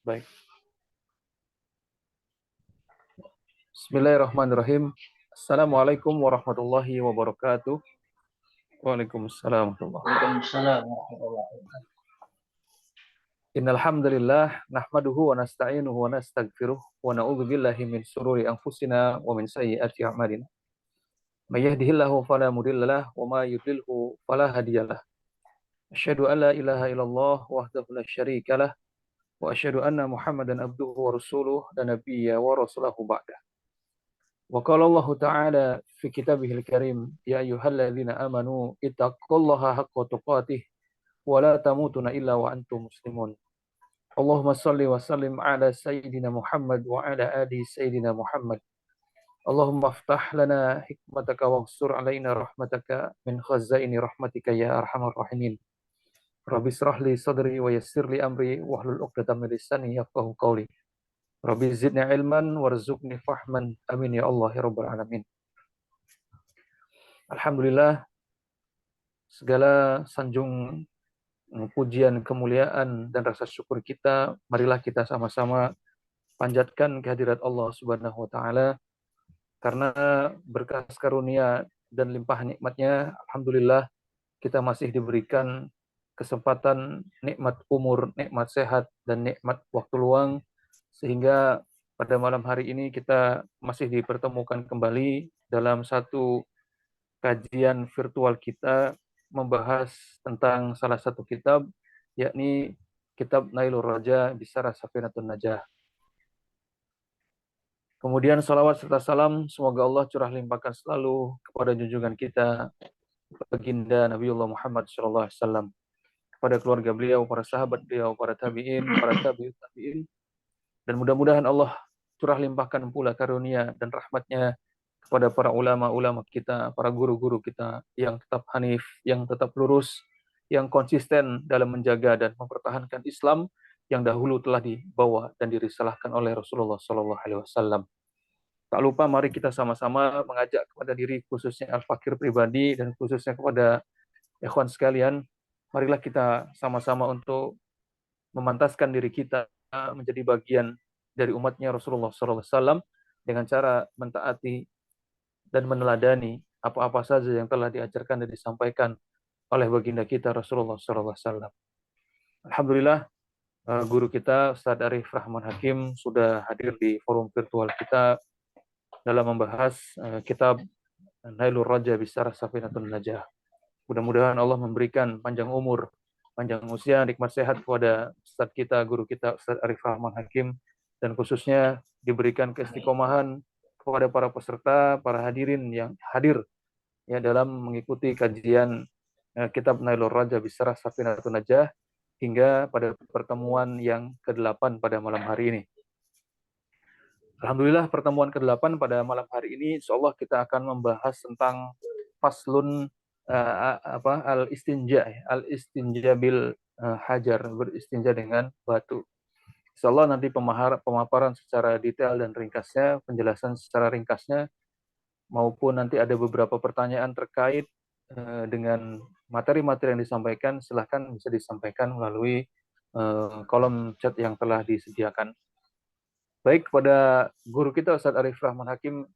Baik. Bismillahirrahmanirrahim. Assalamualaikum warahmatullahi wabarakatuh. Waalaikumsalam warahmatullahi wabarakatuh. Waalaikumsalam warahmatullahi wabarakatuh. Innal hamdalillah nahmaduhu wa nasta'inuhu wa nastaghfiruh wa na'udzu billahi min shururi anfusina wa min sayyiati a'malina. May yahdihillahu fala mudhillalah wa may yudlilhu fala hadiyalah. Asyhadu an la ilaha illallah wahdahu la syarikalah wa asyhadu anna Muhammadan abduhu wa rasuluh dan nabiyya wa rasulahu ba'da. Wa qala Allah ta'ala fi kitabihil karim ya ayyuhalladzina amanu ittaqullaha haqqa tuqatih wa la tamutunna illa wa antum muslimun. Allahumma salli wa sallim ala sayyidina Muhammad wa ala ali sayyidina Muhammad. Allahumma aftah lana hikmataka waghsur alaina rahmataka min khazaini rahmatika ya arhamar rahimin. Rabbi israh li sadri wa yassir li amri wahlul 'uqdatam min lisani yafqahu qawli. Rabbi zidni ilman warzuqni fahman. Amin ya Allah ya rabbal alamin. Alhamdulillah, segala sanjung pujian, kemuliaan dan rasa syukur kita marilah kita sama-sama panjatkan kehadirat Allah Subhanahu wa taala karena berkah karunia dan limpah nikmatnya, alhamdulillah kita masih diberikan kesempatan nikmat umur, nikmat sehat dan nikmat waktu luang sehingga pada malam hari ini kita masih dipertemukan kembali dalam satu kajian virtual kita membahas tentang salah satu kitab, yakni kitab Nailur Raja Bisara Safinatun Najah. Kemudian salawat serta salam semoga Allah curah limpahkan selalu kepada junjungan kita baginda Nabiullah Muhammad SAW, kepada keluarga beliau, para sahabat beliau, para tabi'in, para tabi'ut tabi'in, dan mudah-mudahan Allah curah limpahkan pula karunia dan rahmatnya kepada para ulama-ulama kita, para guru-guru kita yang tetap hanif, yang tetap lurus, yang konsisten dalam menjaga dan mempertahankan Islam yang dahulu telah dibawa dan dirisalahkan oleh Rasulullah SAW. Tak lupa mari kita sama-sama mengajak kepada diri khususnya al-fakir pribadi dan khususnya kepada ikhwan sekalian, marilah kita sama-sama untuk memantaskan diri kita menjadi bagian dari umatnya Rasulullah SAW dengan cara mentaati dan meneladani apa-apa saja yang telah diajarkan dan disampaikan oleh baginda kita Rasulullah SAW. Alhamdulillah, guru kita Ustadz Arif Rahman Hakim sudah hadir di forum virtual kita dalam membahas kitab Nailur Raja Bisara Safinatun Najah. Mudah-mudahan Allah memberikan panjang umur, panjang usia, nikmat sehat kepada Ustadz kita, guru kita Ustadz Arif Rahman Hakim, dan khususnya diberikan keistiqomahan kepada para peserta, para hadirin yang hadir ya dalam mengikuti kajian kitab Nailur Raja Bisara Safinatun Najah hingga pada pertemuan yang ke-8 pada malam hari ini. Alhamdulillah, pertemuan ke-8 pada malam hari ini insyaallah kita akan membahas tentang faslun al-istinja bil hajar, beristinja dengan batu. Insyaallah nanti pemaparan secara detail dan ringkasnya, penjelasan secara ringkasnya, maupun nanti ada beberapa pertanyaan terkait dengan materi-materi yang disampaikan, silahkan bisa disampaikan melalui kolom chat yang telah disediakan. Baik, kepada guru kita Ustadz Arif Rahman Hakim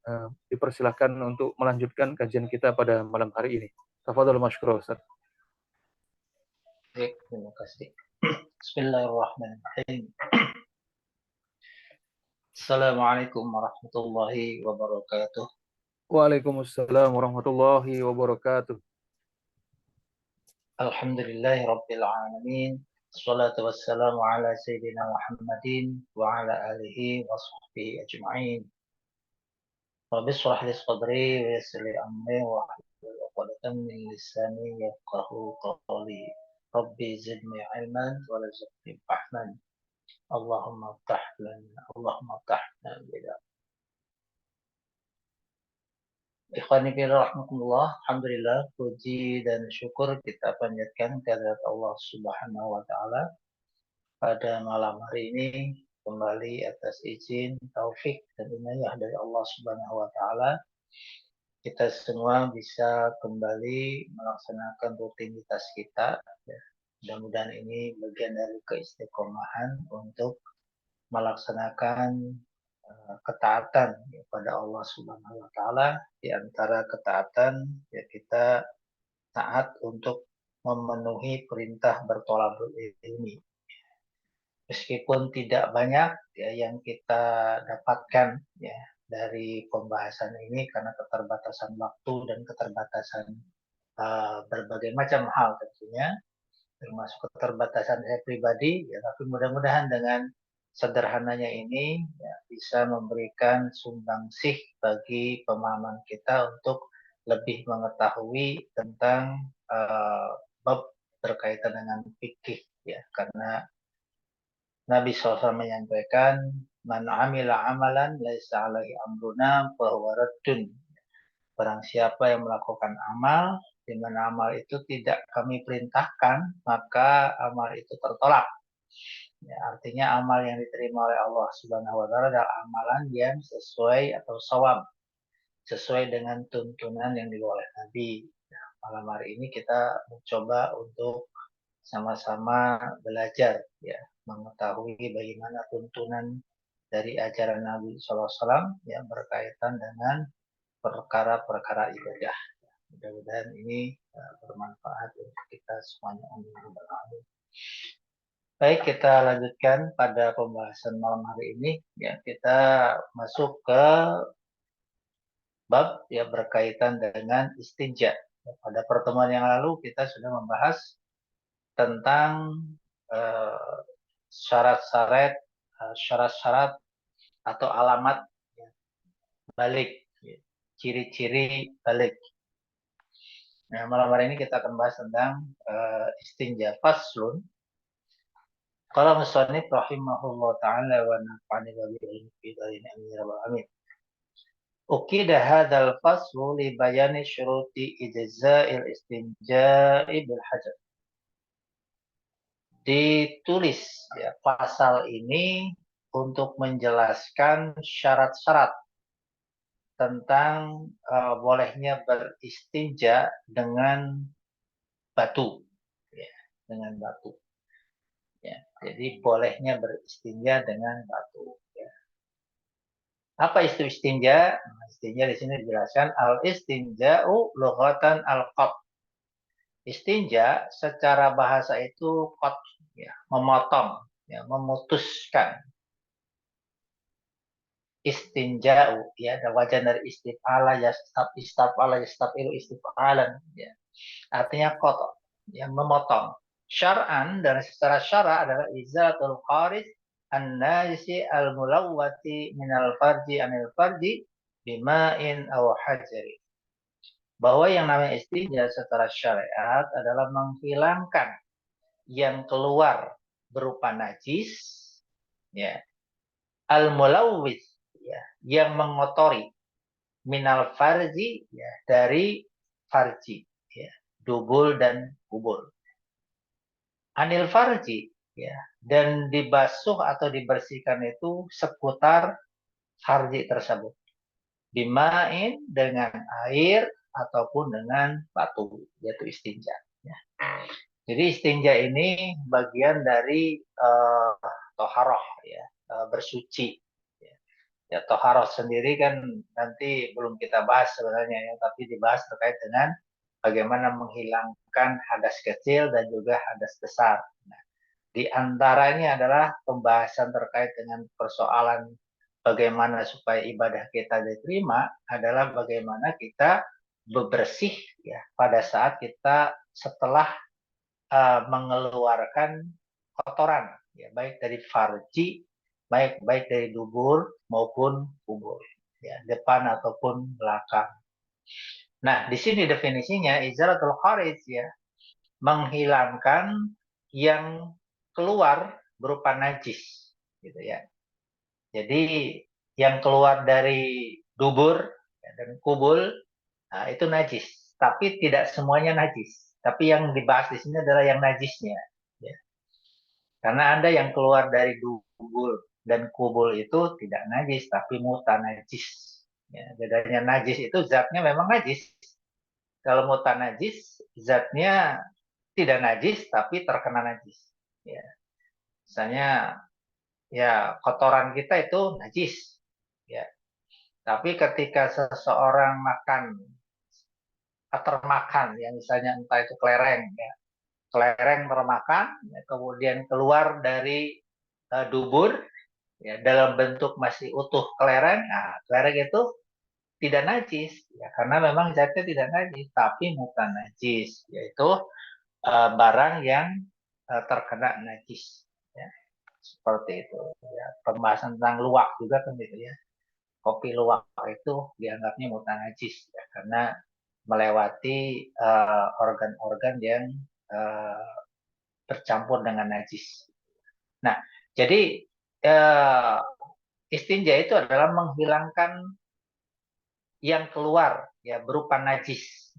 dipersilahkan untuk melanjutkan kajian kita pada malam hari ini. Tafadhol masykur Ustadz. Baik, terima kasih. Bismillahirrahmanirrahim. Assalamualaikum warahmatullahi wabarakatuh. Waalaikumsalam warahmatullahi wabarakatuh. Alhamdulillahi rabbil alamin. Assalatu wassalamu ala sayyidina Muhammadin wa ala alihi wa sahbihi ajma'in. Rabbi shrah li sadri wa yassir li amri wa hlul 'uqdatam min lisani yafqahu qawli. Rabbi zidni ilman wa rzuqni fahman. Allahumma aftah lana bila. Ikhwani fillah rahmatullah, alhamdulillah, puji dan syukur kita panjatkan kehadirat Allah Subhanahu wa taala pada malam hari ini kembali atas izin, taufik dan inayah dari Allah Subhanahu wa taala kita semua bisa kembali melaksanakan rutinitas kita. Mudah-mudahan ini bagian dari keistiqomahan untuk melaksanakan ketaatan kepada Allah Subhanahu wa taala. Di antara ketaatan ya kita taat untuk memenuhi perintah bertolabul ilmi. Meskipun tidak banyak ya yang kita dapatkan ya dari pembahasan ini karena keterbatasan waktu dan keterbatasan berbagai macam hal tentunya, termasuk keterbatasan saya pribadi ya, tapi mudah-mudahan dengan sederhananya ini ya, bisa memberikan sumbangsih bagi pemahaman kita untuk lebih mengetahui tentang bab berkaitan dengan fikih ya, karena Nabi SAW menyampaikan, "Man amila amalan laisa alaihi amruna fahuwa raddun." Barang siapa yang melakukan amal, di mana amal itu tidak kami perintahkan, maka amal itu tertolak. Ya, artinya amal yang diterima oleh Allah Subhanahu wa taala adalah amalan yang sesuai atau shawab, sesuai dengan tuntunan yang dibawa oleh Nabi. Nah, malam hari ini kita mencoba untuk sama-sama belajar ya, mengetahui bagaimana tuntunan dari ajaran Nabi SAW yang berkaitan dengan perkara-perkara ibadah. Mudah-mudahan ini bermanfaat untuk kita semuanya. Baik, kita lanjutkan pada pembahasan malam hari ini. Ya, kita masuk ke bab yang berkaitan dengan istinja. Pada pertemuan yang lalu kita sudah membahas tentang syarat-syarat atau alamat balik, ciri-ciri balik. Nah, malam hari ini kita akan bahas tentang istinja. Faslun. Qala musannif rahimahullah ta'ala wa nafa'ani wa bihi fi darin amin. Ukida hadzal faslu li bayani syuruti ijza'il istinja'i bil hajar. Ditulis ya pasal ini untuk menjelaskan syarat-syarat tentang bolehnya beristinja dengan batu, ya, dengan batu. Ya, jadi bolehnya beristinja dengan batu. Ya. Apa itu istinja? Nah, istinja di sini dijelaskan al-istinja'u lughatan al-qat. Istinja secara bahasa itu qat, ya, memotong, ya, memutuskan. Istinja'u ya, ada wajan dari istif'ala istaf'ala yastaf'ilu istif'alan ya. Artinya kotor, yang memotong. Syar'an dan secara syara adalah izatul qaris an-najisi al-mulawwati minal farji anil farji bima'in aw hajari. Bahwa yang namanya istinja secara syariat adalah menghilangkan yang keluar berupa najis ya, al-mulawwis ya, yang mengotori minal farji ya, dari farji ya, dubul dan kubul. Anil farji ya, dan dibasuh atau dibersihkan itu seputar farji tersebut. Bimain dengan air ataupun dengan batu, yaitu istinja ya. Jadi istinja ini bagian dari toharoh ya, bersuci ya. Ya, toharoh sendiri kan nanti belum kita bahas sebenarnya ya, tapi dibahas terkait dengan bagaimana menghilangkan hadas kecil dan juga hadas besar. Nah, di antaranya adalah pembahasan terkait dengan persoalan bagaimana supaya ibadah kita diterima adalah bagaimana kita bebersih ya pada saat kita setelah mengeluarkan kotoran ya, baik dari farji, baik dari dubur maupun kubur ya, depan ataupun belakang. Nah, di sini definisinya izalatul kharij ya, menghilangkan yang keluar berupa najis gitu ya. Jadi yang keluar dari dubur ya, dan kubul nah, itu najis, tapi tidak semuanya najis. Tapi yang dibahas di sini adalah yang najisnya. Ya. Karena ada yang keluar dari dubul dan kubul itu tidak najis, tapi mutanajis. Ya, bedanya najis itu zatnya memang najis. Kalau mutanajis, zatnya tidak najis, tapi terkena najis. Ya. Misalnya ya kotoran kita itu najis, ya. Tapi ketika seseorang makan termakan, ya misalnya entah itu kelereng, ya, kelereng termakan, ya, kemudian keluar dari dubur, ya, dalam bentuk masih utuh kelereng, nah, kelereng itu tidak najis, ya, karena memang zatnya tidak najis, tapi bukan najis, yaitu barang yang terkena najis, ya, seperti itu. Ya. Pembahasan tentang luwak juga kan gitu ya. Kopi luwak itu dianggapnya mutan najis, ya, karena melewati organ-organ yang uh, bercampur dengan najis. Nah, jadi uh, istinja itu adalah menghilangkan yang keluar ya berupa najis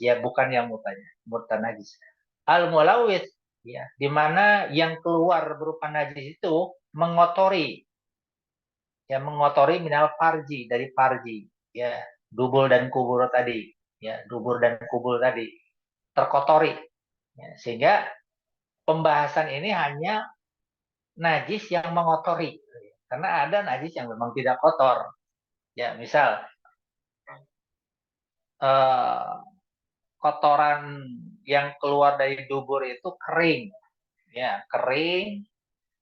ya, bukan yang mutan najis. Al mulawis, ya, di mana yang keluar berupa najis itu mengotori, ya, mengotori minal farji, dari farji, ya, dubur dan kubur tadi, ya, dubur dan kubur tadi terkotori, ya, sehingga pembahasan ini hanya najis yang mengotori, karena ada najis yang memang tidak kotor, ya, misal eh, kotoran yang keluar dari dubur itu kering, ya, kering,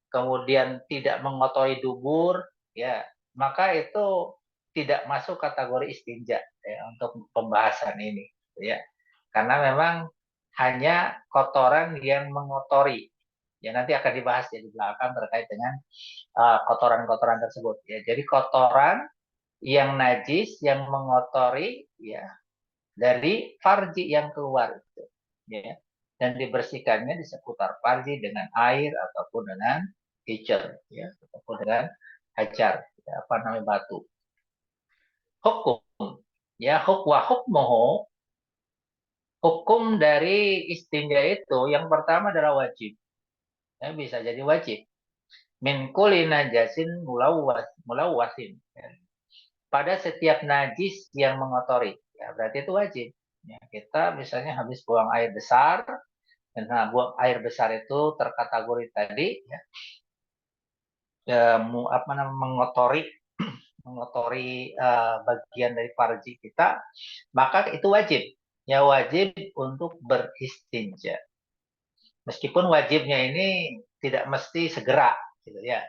kemudian tidak mengotori dubur, ya, maka itu tidak masuk kategori istinja, ya, untuk pembahasan ini, ya, karena memang hanya kotoran yang mengotori, ya, nanti akan dibahas ya di belakang terkait dengan kotoran-kotoran tersebut, ya, jadi kotoran yang najis yang mengotori, ya, dari farji yang keluar itu, ya, dan dibersihkannya di seputar farji dengan air ataupun dengan hijab, ya, ataupun dengan hajar, ya, apa namanya, batu. Hukum, ya, hukmuhu, hukum dari istinja itu yang pertama adalah wajib, ya, bisa jadi wajib min kulli najasin mulawwasin, ya, pada setiap najis yang mengotori, ya, berarti itu wajib, ya, kita misalnya habis buang air besar. Nah, buang air besar itu terkategori tadi, ya, apa namanya, mengotori bagian dari farji kita, maka itu wajib, ya, wajib untuk beristinja. Meskipun wajibnya ini tidak mesti segera, gitu ya.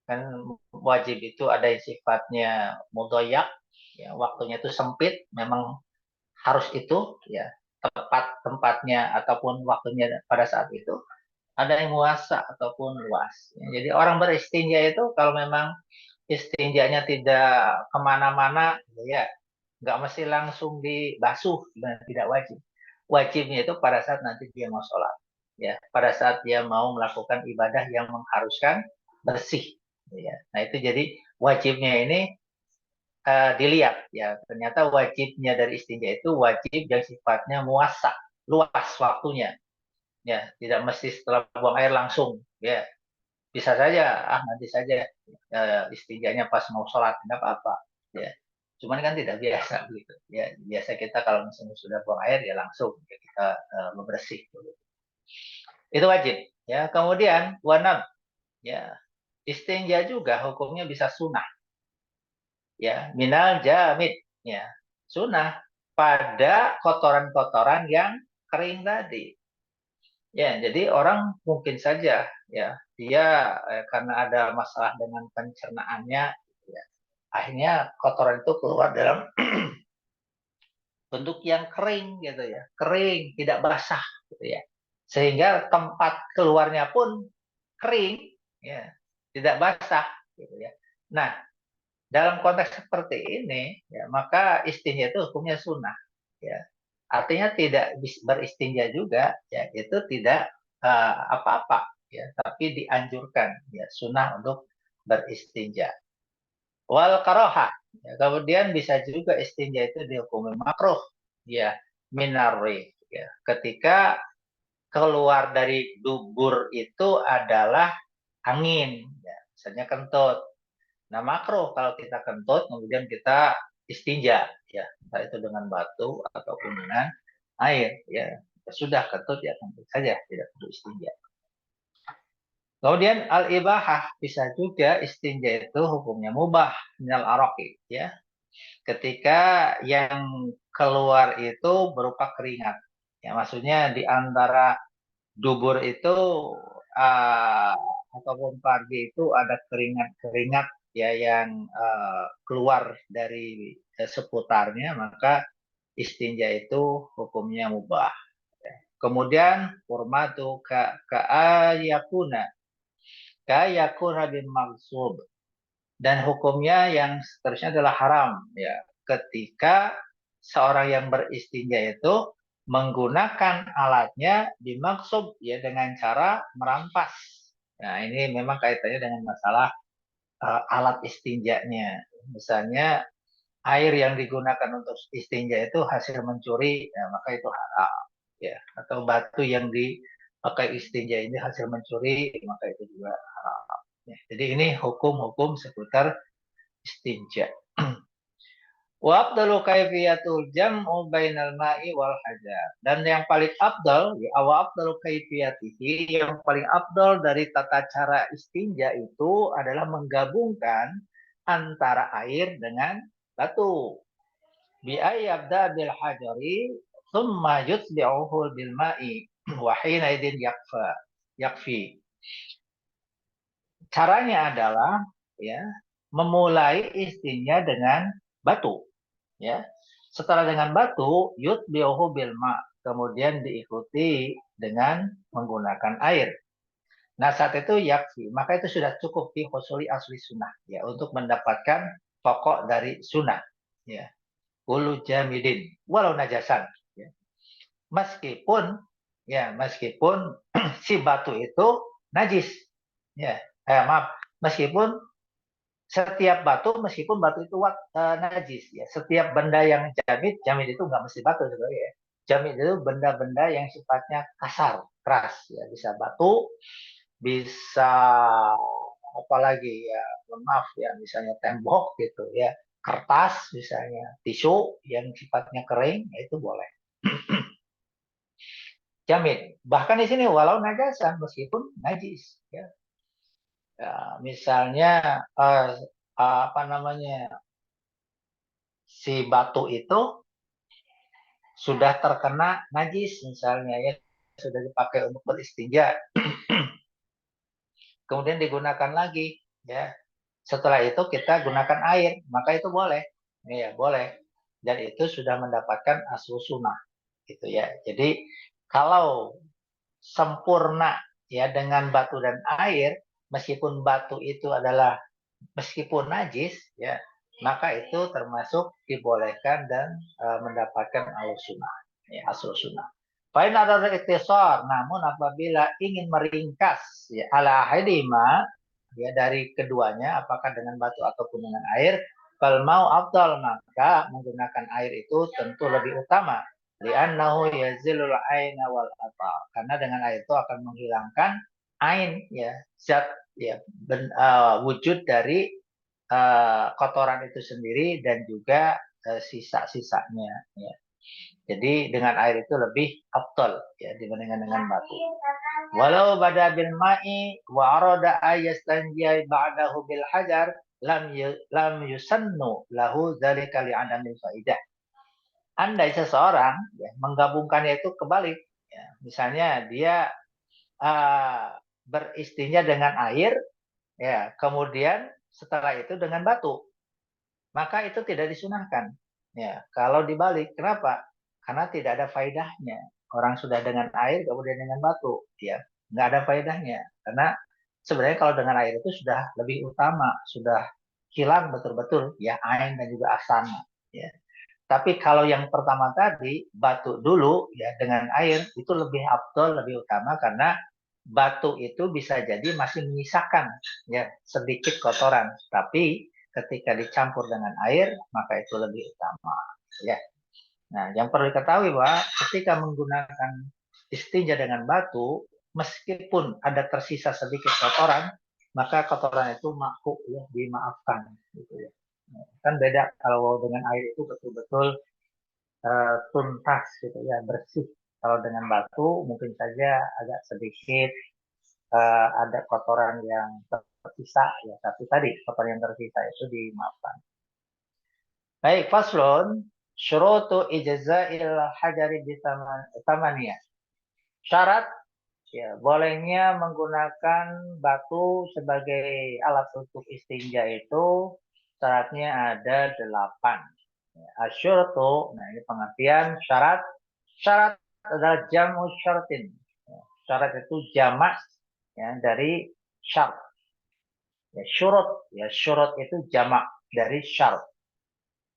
Kan wajib itu ada yang sifatnya mudoyak, ya, waktunya itu sempit, memang harus itu, ya, tepat tempatnya ataupun waktunya pada saat itu. Ada yang muasa ataupun luas. Jadi orang beristinja itu kalau memang istinjanya tidak kemana-mana, ya, nggak mesti langsung dibasuh, dan tidak wajib. Wajibnya itu pada saat nanti dia mau sholat, ya, pada saat dia mau melakukan ibadah yang mengharuskan bersih, ya. Nah itu jadi wajibnya ini dilihat, ya, ternyata wajibnya dari istinja itu wajib yang sifatnya muasa, luas waktunya, ya, tidak mesti setelah buang air langsung, ya, bisa saja nanti saja istinjanya pas mau sholat, tidak apa-apa, ya, cuman kan tidak biasa begitu, ya, biasa kita kalau misalnya sudah buang air ya langsung, ya, kita membersih begitu. Itu wajib, ya. Kemudian wanab, ya, istinja juga hukumnya bisa sunnah, ya, minal jamid, ya, sunnah pada kotoran-kotoran yang kering tadi. Ya, jadi orang mungkin saja, ya, dia karena ada masalah dengan pencernaannya, ya, akhirnya kotoran itu keluar dalam bentuk yang kering, gitu ya, kering, tidak basah, gitu ya, sehingga tempat keluarnya pun kering, ya, tidak basah, gitu ya. Nah, dalam konteks seperti ini, ya, maka istinja itu hukumnya sunnah, ya. Artinya tidak beristinja juga, ya, itu tidak apa-apa, ya, tapi dianjurkan, ya, sunnah untuk beristinja. Wal karohah, ya, kemudian bisa juga istinja itu dihukumi makruh, ya, minarri, ya, ketika keluar dari dubur itu adalah angin, ya, misalnya kentut. Nah, makruh kalau kita kentut, kemudian kita istinja, ya, entah itu dengan batu ataupun dengan air, ya, sudah kentut ya kentut saja, tidak perlu istinja. Kemudian al-ibahah, bisa juga istinja itu hukumnya mubah minal araqi, ya. Ketika yang keluar itu berupa keringat. Ya, maksudnya di antara dubur itu uh, ataupun pargi itu ada keringat-keringat ya yang keluar dari seputarnya, maka istinja itu hukumnya mubah. Kemudian hurmatu ka'ayakuna bin maksub, dan hukumnya yang seterusnya adalah haram ya ketika seorang yang beristinja itu menggunakan alatnya dimaksud ya dengan cara merampas. Nah, ini memang kaitannya dengan masalah alat istinjanya. Misalnya air yang digunakan untuk istinja itu hasil mencuri, ya, maka itu haram. Ya, atau batu yang dipakai istinja ini hasil mencuri, maka itu juga haram. Ya, jadi ini hukum-hukum seputar istinja. Wa afdalu kaifiyatul jam'u bainal ma'i wal hajar. Dan yang paling afdal, ya, wa afdalu kaifiyatihi, yang paling afdal dari tata cara istinja itu adalah menggabungkan antara air dengan batu. Bi ayyabda bil hajari thumma yutbi'uhu bil ma'i wa hina idin yakfi. Caranya adalah ya memulai istinja dengan batu, ya. Setelah dengan batu, yutbi'uhu bil ma, kemudian diikuti dengan menggunakan air. Nah, saat itu yakfi, maka itu sudah cukup di husuli asli sunnah ya untuk mendapatkan pokok dari sunnah ya. Ulu jamidin walau najasan ya. Meskipun si batu itu najis ya. Maaf, meskipun setiap batu, meskipun batu itu najis ya, setiap benda yang jamid itu nggak mesti batu sebenarnya ya. Jamid itu benda-benda yang sifatnya kasar, keras ya, bisa batu, bisa apalagi ya, maaf ya, misalnya tembok gitu ya, kertas misalnya, tisu yang sifatnya kering, ya itu boleh. Jamid. Bahkan di sini walau najasan, meskipun najis ya. Ya, misalnya apa namanya, si batu itu sudah terkena najis misalnya ya, sudah dipakai untuk beristinja, kemudian digunakan lagi ya. Setelah itu kita gunakan air, maka itu boleh. Ya, boleh. Dan itu sudah mendapatkan asal sunnah gitu ya. Jadi kalau sempurna ya dengan batu dan air, meskipun batu itu adalah meskipun najis ya, maka itu termasuk dibolehkan dan mendapatkan al-sunnah ya, asal sunnah. Fa'in ada ikhtisar, namun apabila ingin meringkas ya ala hadima ya dari keduanya, apakah dengan batu ataupun dengan air, kalau mau afdal, maka menggunakan air itu tentu lebih utama. Li'annahu yazilul aina wal atal, karena dengan air itu akan menghilangkan ain ya, zat ya, wujud dari kotoran itu sendiri dan juga sisa-sisanya ya. Jadi dengan air itu lebih afdal ya dibandingkan dengan batu. Walau bada bil ma'i wa arada ayastanjiya ba'dahu bil hajar lam yusannu lahu dzalika li adamil faidah. Andai seseorang ya, menggabungkannya itu kebalik ya. Misalnya dia beristinja dengan air ya, kemudian setelah itu dengan batu, maka itu tidak disunahkan. Ya, kalau dibalik, kenapa? Karena tidak ada faedahnya. Orang sudah dengan air, kemudian dengan batu, ya, nggak ada faedahnya. Karena sebenarnya kalau dengan air itu sudah lebih utama, sudah hilang betul-betul, ya, ain dan juga asana. Ya. Tapi kalau yang pertama tadi, batu dulu, ya, dengan air, itu lebih afdol, lebih utama, karena batu itu bisa jadi masih menyisakan ya sedikit kotoran, tapi ketika dicampur dengan air maka itu lebih utama ya. Nah, yang perlu diketahui bahwa ketika menggunakan istinja dengan batu, meskipun ada tersisa sedikit kotoran, maka kotoran itu makruh ya, dimaafkan gitu ya. Kan beda kalau dengan air itu betul-betul tuntas gitu ya, bersih. Kalau dengan batu mungkin saja agak sedikit ada kotoran yang tersisa, ya tapi tadi kotoran yang tersisa itu dimaafkan. Baik, faslun syurutu ijza'il hajari di tamaniyah. Syarat ya bolehnya menggunakan batu sebagai alat untuk istinja itu syaratnya ada 8. Asyuratu, nah ini pengertian syarat. Syarat adalah jamu syaratin. Syarat itu jamak ya dari syarat. Ya syurut itu jamak dari syarat.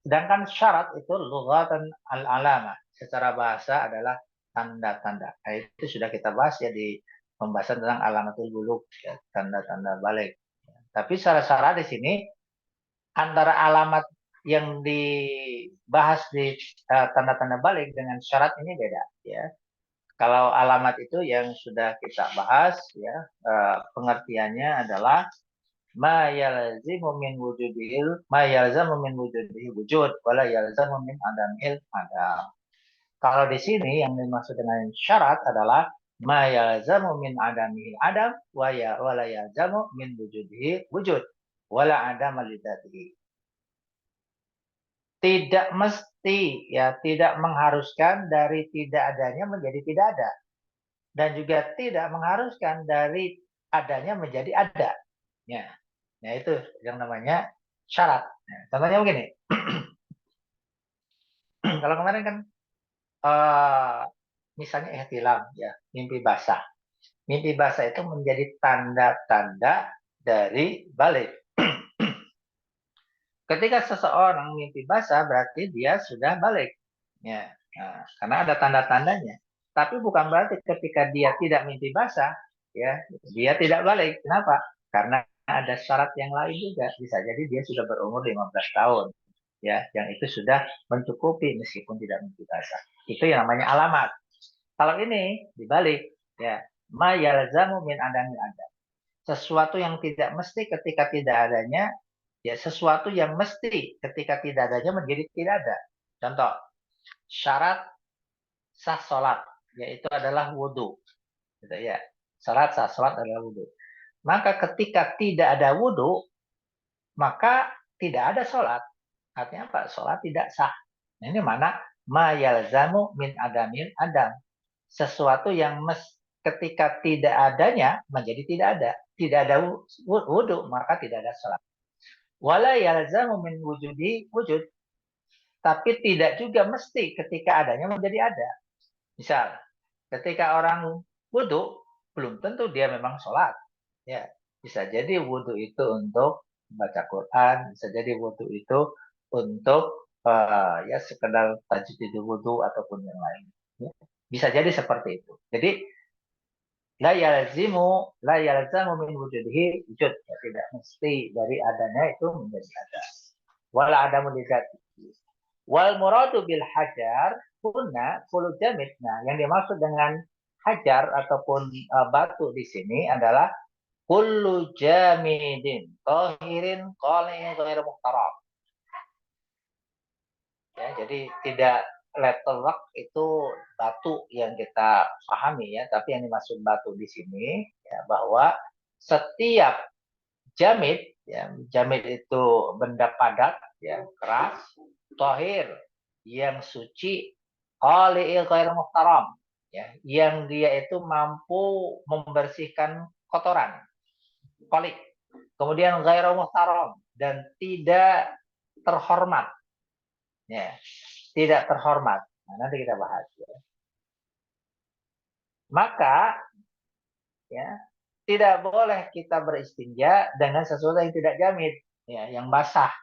Sedangkan syarat itu lughatan al-alama. Secara bahasa adalah tanda-tanda. Nah, itu sudah kita bahas ya di pembahasan tentang alamatul bulugh, ya, tanda-tanda balik. Tapi secara di sini antara alamat yang dibahas di tanda-tanda balik dengan syarat ini beda, ya. Kalau alamat itu yang sudah kita bahas, ya, pengertiannya adalah ma yalzamu min wujudihi wujud wala yalzamu min adamil adam. Kalau di sini yang dimaksud dengan syarat adalah ma yalzamu min adamil adam wala yalzamu min wujudihi wujud wala adam lidzatihi. Tidak mesti, ya, tidak mengharuskan dari tidak adanya menjadi tidak ada, dan juga tidak mengharuskan dari adanya menjadi ada. Ya, nah itu yang namanya syarat. Nah, contohnya begini, kalau kemarin kan misalnya ihtilam, ya, mimpi basah. Mimpi basah itu menjadi tanda-tanda dari balik. Ketika seseorang mimpi basah berarti dia sudah balik. Ya, nah, karena ada tanda-tandanya. Tapi bukan berarti ketika dia tidak mimpi basah, ya, dia tidak balik. Kenapa? Karena ada syarat yang lain juga. Bisa jadi dia sudah berumur 15 tahun. Ya, yang itu sudah mencukupi meskipun tidak mimpi basah. Itu yang namanya alamat. Kalau ini dibalik, ya, ma yalzamu min adamil adam. Sesuatu yang tidak mesti ketika tidak adanya, ya sesuatu yang mesti ketika tidak adanya menjadi tidak ada. Contoh, syarat sah sholat, yaitu adalah wudhu. Gitu ya. Syarat sah sholat adalah wudhu. Maka ketika tidak ada wudhu, maka tidak ada sholat. Artinya apa? Sholat tidak sah. Nah, ini mana? Ma yalzamu min adamil adam. Sesuatu yang ketika tidak adanya menjadi tidak ada. Tidak ada wudhu, maka tidak ada sholat. Wala yalzamu min wujudi wujud. Tapi tidak juga mesti ketika adanya menjadi ada. Misal, ketika orang wudhu, belum tentu dia memang sholat. Ya, bisa jadi wudhu itu untuk baca Quran, bisa jadi wudhu itu untuk ya sekedar tajdid wudhu ataupun yang lain. Ya. Bisa jadi seperti itu. Jadi la yalzamu min wujudihi wujud. Ya, tidak mesti dari adanya itu menjadi ada. Wala adamu lidzati. Wal muradu bil hajar kunna kullu jamid. Nah, yang dimaksud dengan hajar ataupun batu di sini adalah kullu jamidin tahirin qalin ghairu muhtaram. Ya, jadi tidak letterlock itu batu yang kita pahami, ya, tapi yang dimaksud batu di sini, ya, bahwa setiap jamid, ya, jamid itu benda padat, ya, keras, tohir yang suci, qali'il ghairu muhtaram, ya, yang dia itu mampu membersihkan kotoran, qali'. Kemudian ghairu muhtaram dan tidak terhormat, ya, tidak terhormat. Nah, nanti kita bahas, ya. Maka, ya, tidak boleh kita beristinja dengan sesuatu yang tidak jamid, ya, yang basah.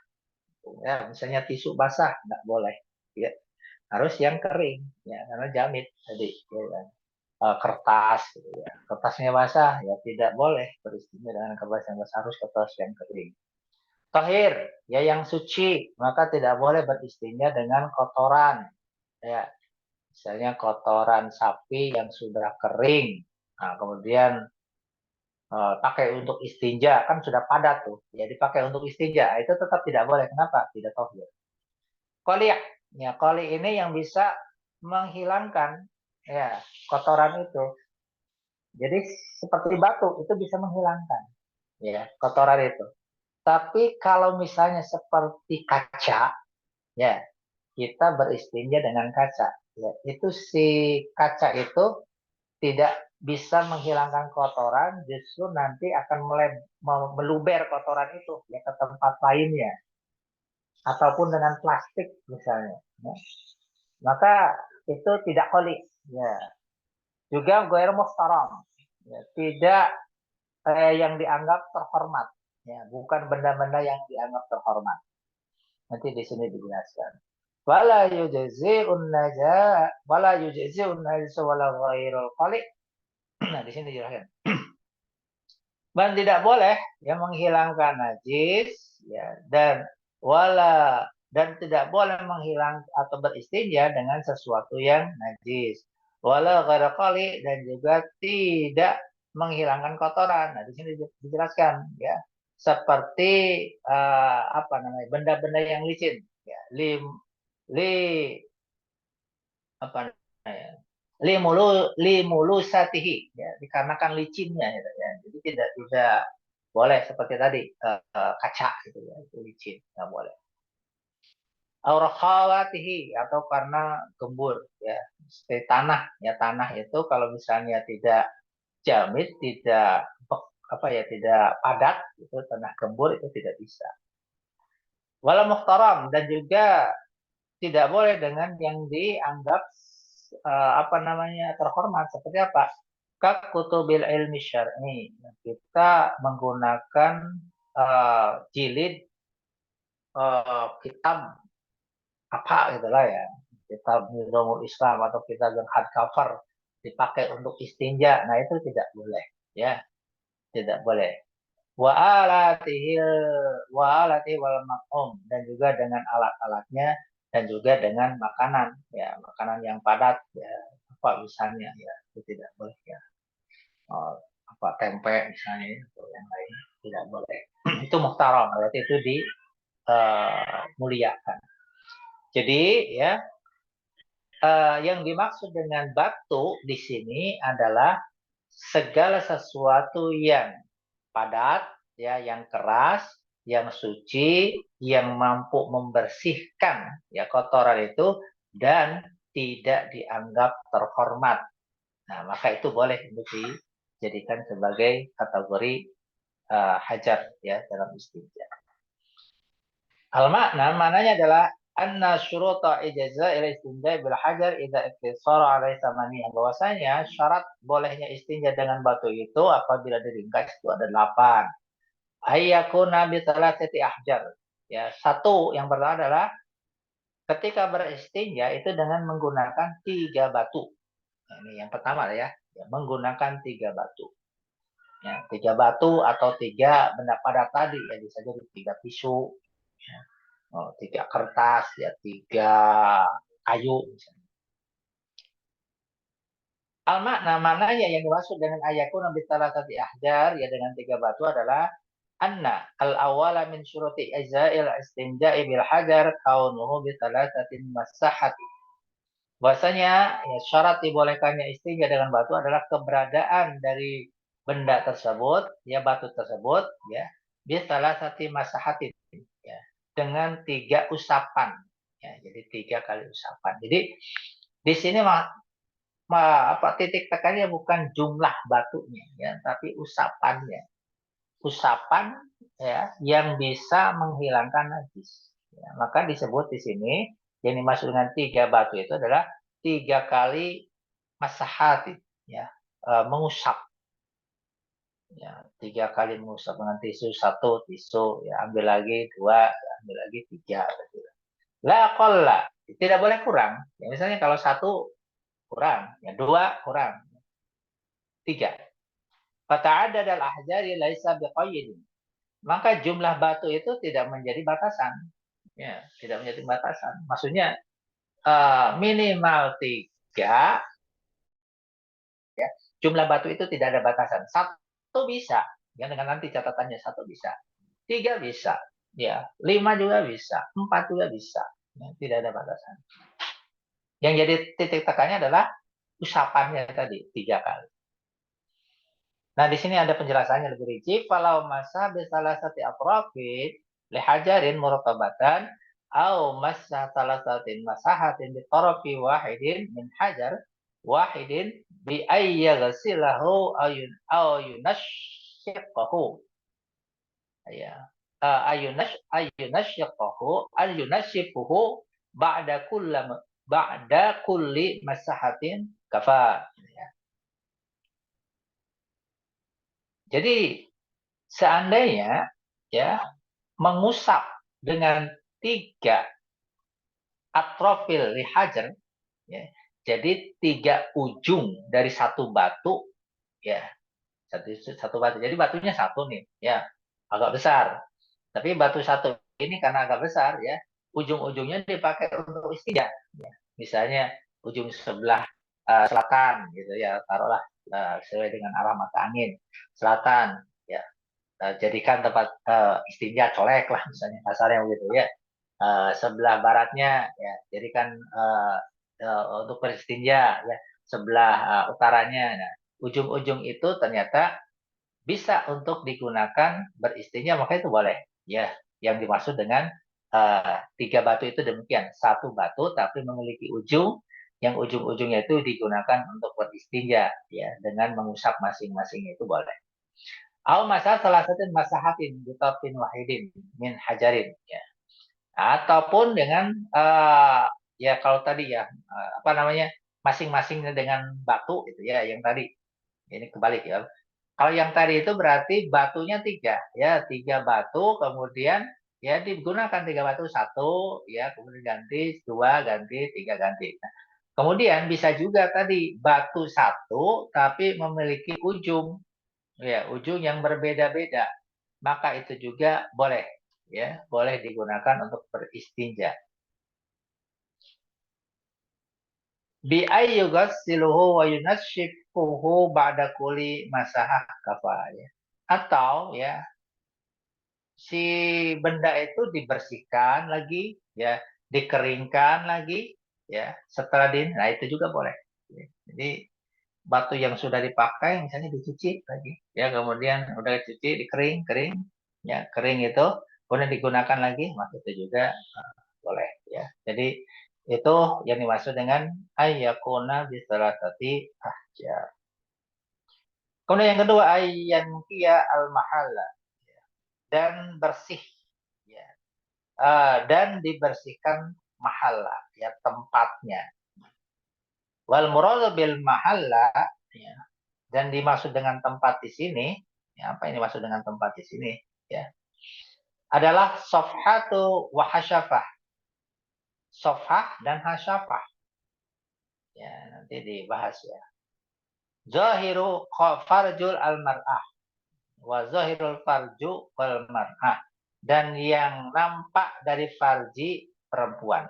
Ya, misalnya tisu basah nggak boleh, ya, harus yang kering, ya, karena jamid tadi, ya, kan. Kertas, gitu, ya, kertasnya basah, ya tidak boleh beristinja dengan kertas yang basah, harus kertas yang kering. Tahir, ya, yang suci, maka tidak boleh beristinja dengan kotoran, ya, misalnya kotoran sapi yang sudah kering, nah, kemudian pakai untuk istinja, kan sudah padat tuh, ya, dipakai untuk istinja, itu tetap tidak boleh. Kenapa? Tidak tahir. Koli, ya, koli ini yang bisa menghilangkan, ya, kotoran itu. Jadi seperti batu itu bisa menghilangkan ya kotoran itu. Tapi kalau misalnya seperti kaca, ya kita beristinja dengan kaca. Ya, itu si kaca itu tidak bisa menghilangkan kotoran, justru nanti akan meluber kotoran itu ya ke tempat lainnya, ataupun dengan plastik misalnya. Ya. Maka itu tidak kholik. Ya. Juga goer muhtaram, ya, tidak yang dianggap terhormat. Ya, bukan benda-benda yang dianggap terhormat. Nanti di sini dijelaskan. Wala yujzi'un naja, wala yujzi'un najis wala ghairul khaliq. Nah, di sini dijelaskan. Dan tidak boleh yang menghilangkan najis ya dan tidak boleh menghilang atau beristinja dengan sesuatu yang najis. Wala ghairul khaliq, dan juga tidak menghilangkan kotoran. Nah, di sini dijelaskan ya. Seperti apa namanya? Benda-benda yang licin ya. Li apa namanya, limulu satihi ya, dikarenakan licinnya gitu ya. Jadi tidak boleh seperti tadi kaca gitu ya, itu licin nggak boleh. Aurakhawatihi, atau karena gembur ya, seperti tanah ya. Tanah itu kalau misalnya tidak jamit, tidak apa ya, tidak padat, itu tanah gembur itu tidak bisa. Walau muhtaram, dan juga tidak boleh dengan yang dianggap apa namanya terhormat. Seperti apa? Kak kutubil ilmi syar'i. Kita menggunakan jilid kitab apa gitulah ya. Kitab Nizamul Islam atau kitab yang hardcover dipakai untuk istinja. Nah, itu tidak boleh ya. Tidak boleh. Wa alatihi wal makum, dan juga dengan alat-alatnya, dan juga dengan makanan ya, makanan yang padat ya, apa misalnya ya, itu tidak boleh ya. Oh, apa tempe misalnya ya, atau yang lain tidak boleh. Itu muhtaram, berarti itu dimuliakan. Jadi ya, yang dimaksud dengan batu di sini adalah segala sesuatu yang padat, ya, yang keras, yang suci, yang mampu membersihkan ya kotoran itu, dan tidak dianggap terhormat. Nah, maka itu boleh untuk dijadikan sebagai kategori hajar ya dalam istinja. Al-makna, maknanya adalah anna syuruta ijaza ila istinja bil hajar idza iktisara alaihi samaniya, bahwasanya syarat bolehnya istinja dengan batu itu apabila diringkas itu ada 8. Ayyakuna bi thalathati ahjar. Ya, satu yang pertama adalah ketika beristinja itu dengan menggunakan 3 batu. Nah, ini yang pertama ya, menggunakan 3 batu. Ya, 3 batu atau 3 benda padat tadi ya, bisa jadi 3 pisau, ya. 3 kertas ya, 3 kayu misalnya. Al-makna, maknanya yang dimaksud dengan ayakuna bi thalathati ahjar ya, dengan 3 batu adalah anna al-awwala min syuruti ijza'il istinja'i bil hajar kaunuhu bi thalathatin masahati. Bahwasanya ya, syarat dibolehkannya istinja dengan batu adalah keberadaan dari benda tersebut, ya batu tersebut, ya bi thalathati masahati, ya dengan 3 usapan. Ya, jadi 3 kali usapan. Jadi di sini apa titik tekannya bukan jumlah batunya ya, tapi usapannya. Usapan ya yang bisa menghilangkan najis. Ya, maka disebut di sini yang dimaksud dengan 3 batu itu adalah 3 kali masahat ya, mengusap. Ya, 3 kali mengusap dengan tisu, 1 tisu, ya ambil lagi 2, ambil lagi 3. La qalla, tidak boleh kurang. Ya, misalnya kalau 1 kurang, ya 2 kurang, 3. Fata'addad al-ahjari laisa biqayyid. Maka jumlah batu itu tidak menjadi batasan. Ya, tidak menjadi batasan. Maksudnya minimal 3. Ya. Jumlah batu itu tidak ada batasan. 1 bisa. Ya, dengan nanti catatannya 1 bisa. 3 bisa. Ya, 5 juga bisa. 4 juga bisa. Ya, tidak ada batasan. Yang jadi titik tekannya adalah usapannya tadi 3 kali. Nah, di sini ada penjelasannya lebih rinci. Falau masa bisalah sati atrafin lihajarin murtabatan au masa salah satin masahatin di tarafi wahidin min hajar wahidin bi ayyaghsilahu ayunasyiqahu. Ya. Ayunasyiquhu ba'da kulli masahatin kafa. Ya. Jadi seandainya ya mengusap dengan 3 atrofil lihajar, ya, jadi 3 ujung dari satu batu, ya satu batu. Jadi batunya satu nih, ya agak besar. Tapi batu satu ini karena agak besar, ya ujung-ujungnya dipakai untuk istinja. Ya. Misalnya ujung sebelah selatan, gitu ya, taruhlah sesuai dengan arah mata angin selatan, ya. Jadikan tempat istinja colek lah misalnya kasarnya begitu ya. Sebelah baratnya ya jadikan untuk beristinja ya. Sebelah utaranya. Nah, ujung-ujung itu ternyata bisa untuk digunakan beristinja, maka itu boleh ya. Yang dimaksud dengan 3 batu itu demikian, satu batu tapi memiliki ujung yang ujung-ujungnya itu digunakan untuk beristinja ya, dengan mengusap masing-masing itu boleh. Au masa salah satu masahatin bitafin wahidin min hajarin ya. Ataupun dengan ya kalau tadi ya apa namanya masing-masingnya dengan batu itu ya yang tadi. Ini kebalik ya. Kalau yang tadi itu berarti batunya 3 ya, 3 batu kemudian ya digunakan 3 batu, satu ya kemudian ganti, 2 ganti, 3 ganti. Nah, kemudian bisa juga tadi batu satu tapi memiliki ujung ya, ujung yang berbeda-beda, maka itu juga boleh ya, boleh digunakan untuk beristinja. Bi ayyughsiluhu wa yunashifuhu ba'da kulli masahah kafaya. Atau ya si benda itu dibersihkan lagi ya, dikeringkan lagi ya, setelah nah itu juga boleh. Jadi batu yang sudah dipakai misalnya dicuci lagi ya, kemudian udah dicuci dikering kering ya, kering itu kemudian digunakan lagi, maka itu juga boleh ya. Jadi itu yang dimaksud dengan ayyakuna bisalatati ahja. Kemudian yang kedua ayyan kia al mahalla, dan bersih ya. Dan dibersihkan mahalla ya, tempatnya. Wal muradu bil mahalla ya, dan dimaksud dengan tempat di sini, ya, apa yang dimaksud dengan tempat di sini? Ya, adalah sofhatu wa hasyafah. Sofhah dan hasyafah. Ya, nanti dibahas ya. Zahiru farjul al-mar'ah. Wa zahirul farju wal mar'ah. Dan yang nampak dari farji perempuan.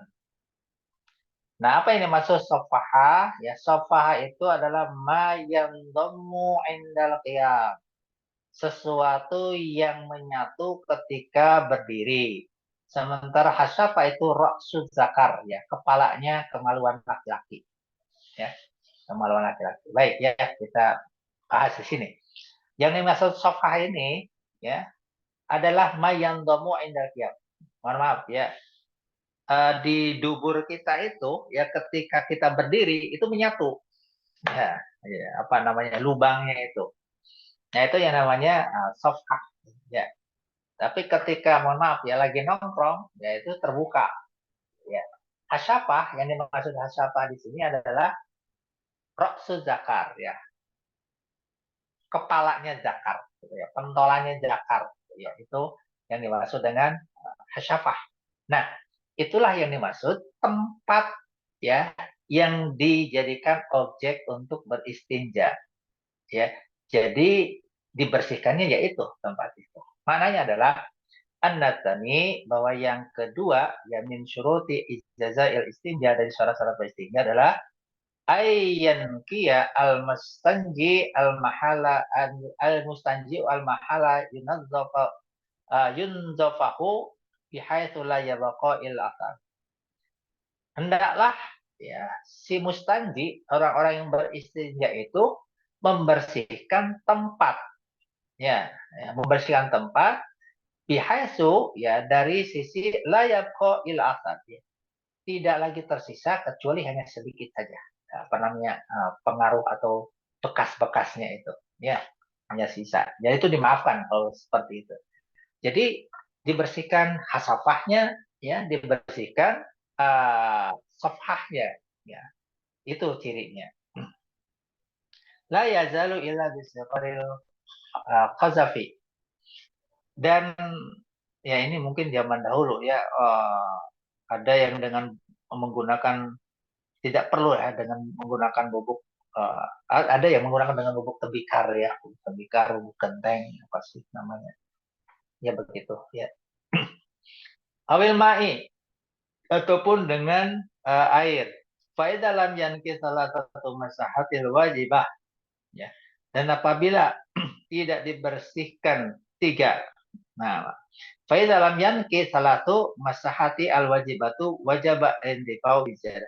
Nah, apa ini maksud sofaha? Ya, sofaha itu adalah ma yandammu indal qiyam. Sesuatu yang menyatu ketika berdiri. Sementara hasyafa itu ra'sud zakar, ya, kepalanya kemaluan laki-laki. Ya, kemaluan laki-laki. Baik, ya, kita bahas di sini. Yang dimaksud sofaha ini, ya, adalah ma yandammu indal qiyam. Mohon maaf, ya. Di dubur kita itu ya ketika kita berdiri itu menyatu ya, ya apa namanya lubangnya itu. Nah itu yang namanya sofah ya. Tapi ketika mohon maaf ya lagi nongkrong ya itu terbuka ya. Hasyafah, yang dimaksud hasyafah di sini adalah roksu zakar ya, kepalanya zakar gitu ya, pentolannya zakar gitu ya, itu yang dimaksud dengan hasyafah. Nah itulah yang dimaksud tempat ya yang dijadikan objek untuk beristinja ya. Jadi dibersihkannya yaitu tempat itu. Maknanya adalah an-natsani, bahwa yang kedua ya min syuruti ijazail istinja, dari syarat-syarat beristinja adalah ayyan kia al mustanji al mahala al mustanji al mahala yunazzafa yunzafahu bihaitsu la yabqa il athar. Hendaklah ya si mustanji, orang-orang yang beristinja itu membersihkan tempat, membersihkan tempat bihaitsu ya dari sisi la yabqa il athar, ya. Tidak lagi tersisa kecuali hanya sedikit saja pengaruh atau bekas-bekasnya itu, ya, hanya sisa. Jadi itu dimaafkan kalau seperti itu. Jadi dibersihkan hasafahnya, ya, dibersihkan safhahnya, ya, itu cirinya. La yazalu illa bisaqaril qazafi. Dan ya ini mungkin zaman dahulu, ya, ada yang dengan menggunakan, tidak perlu ya dengan menggunakan bubuk, ada yang menggunakan dengan bubuk tembikar, ya, tembikar, bubuk genteng, apa sih namanya, ya begitu, ya. Awil ma'i, ataupun dengan air. Faedah lam yanki salah satu masahatil wajibah, ya. Dan apabila tidak dibersihkan tiga, nah, faedah lam yanki salah satu masahati al wajibatu wajaba indifau bicara.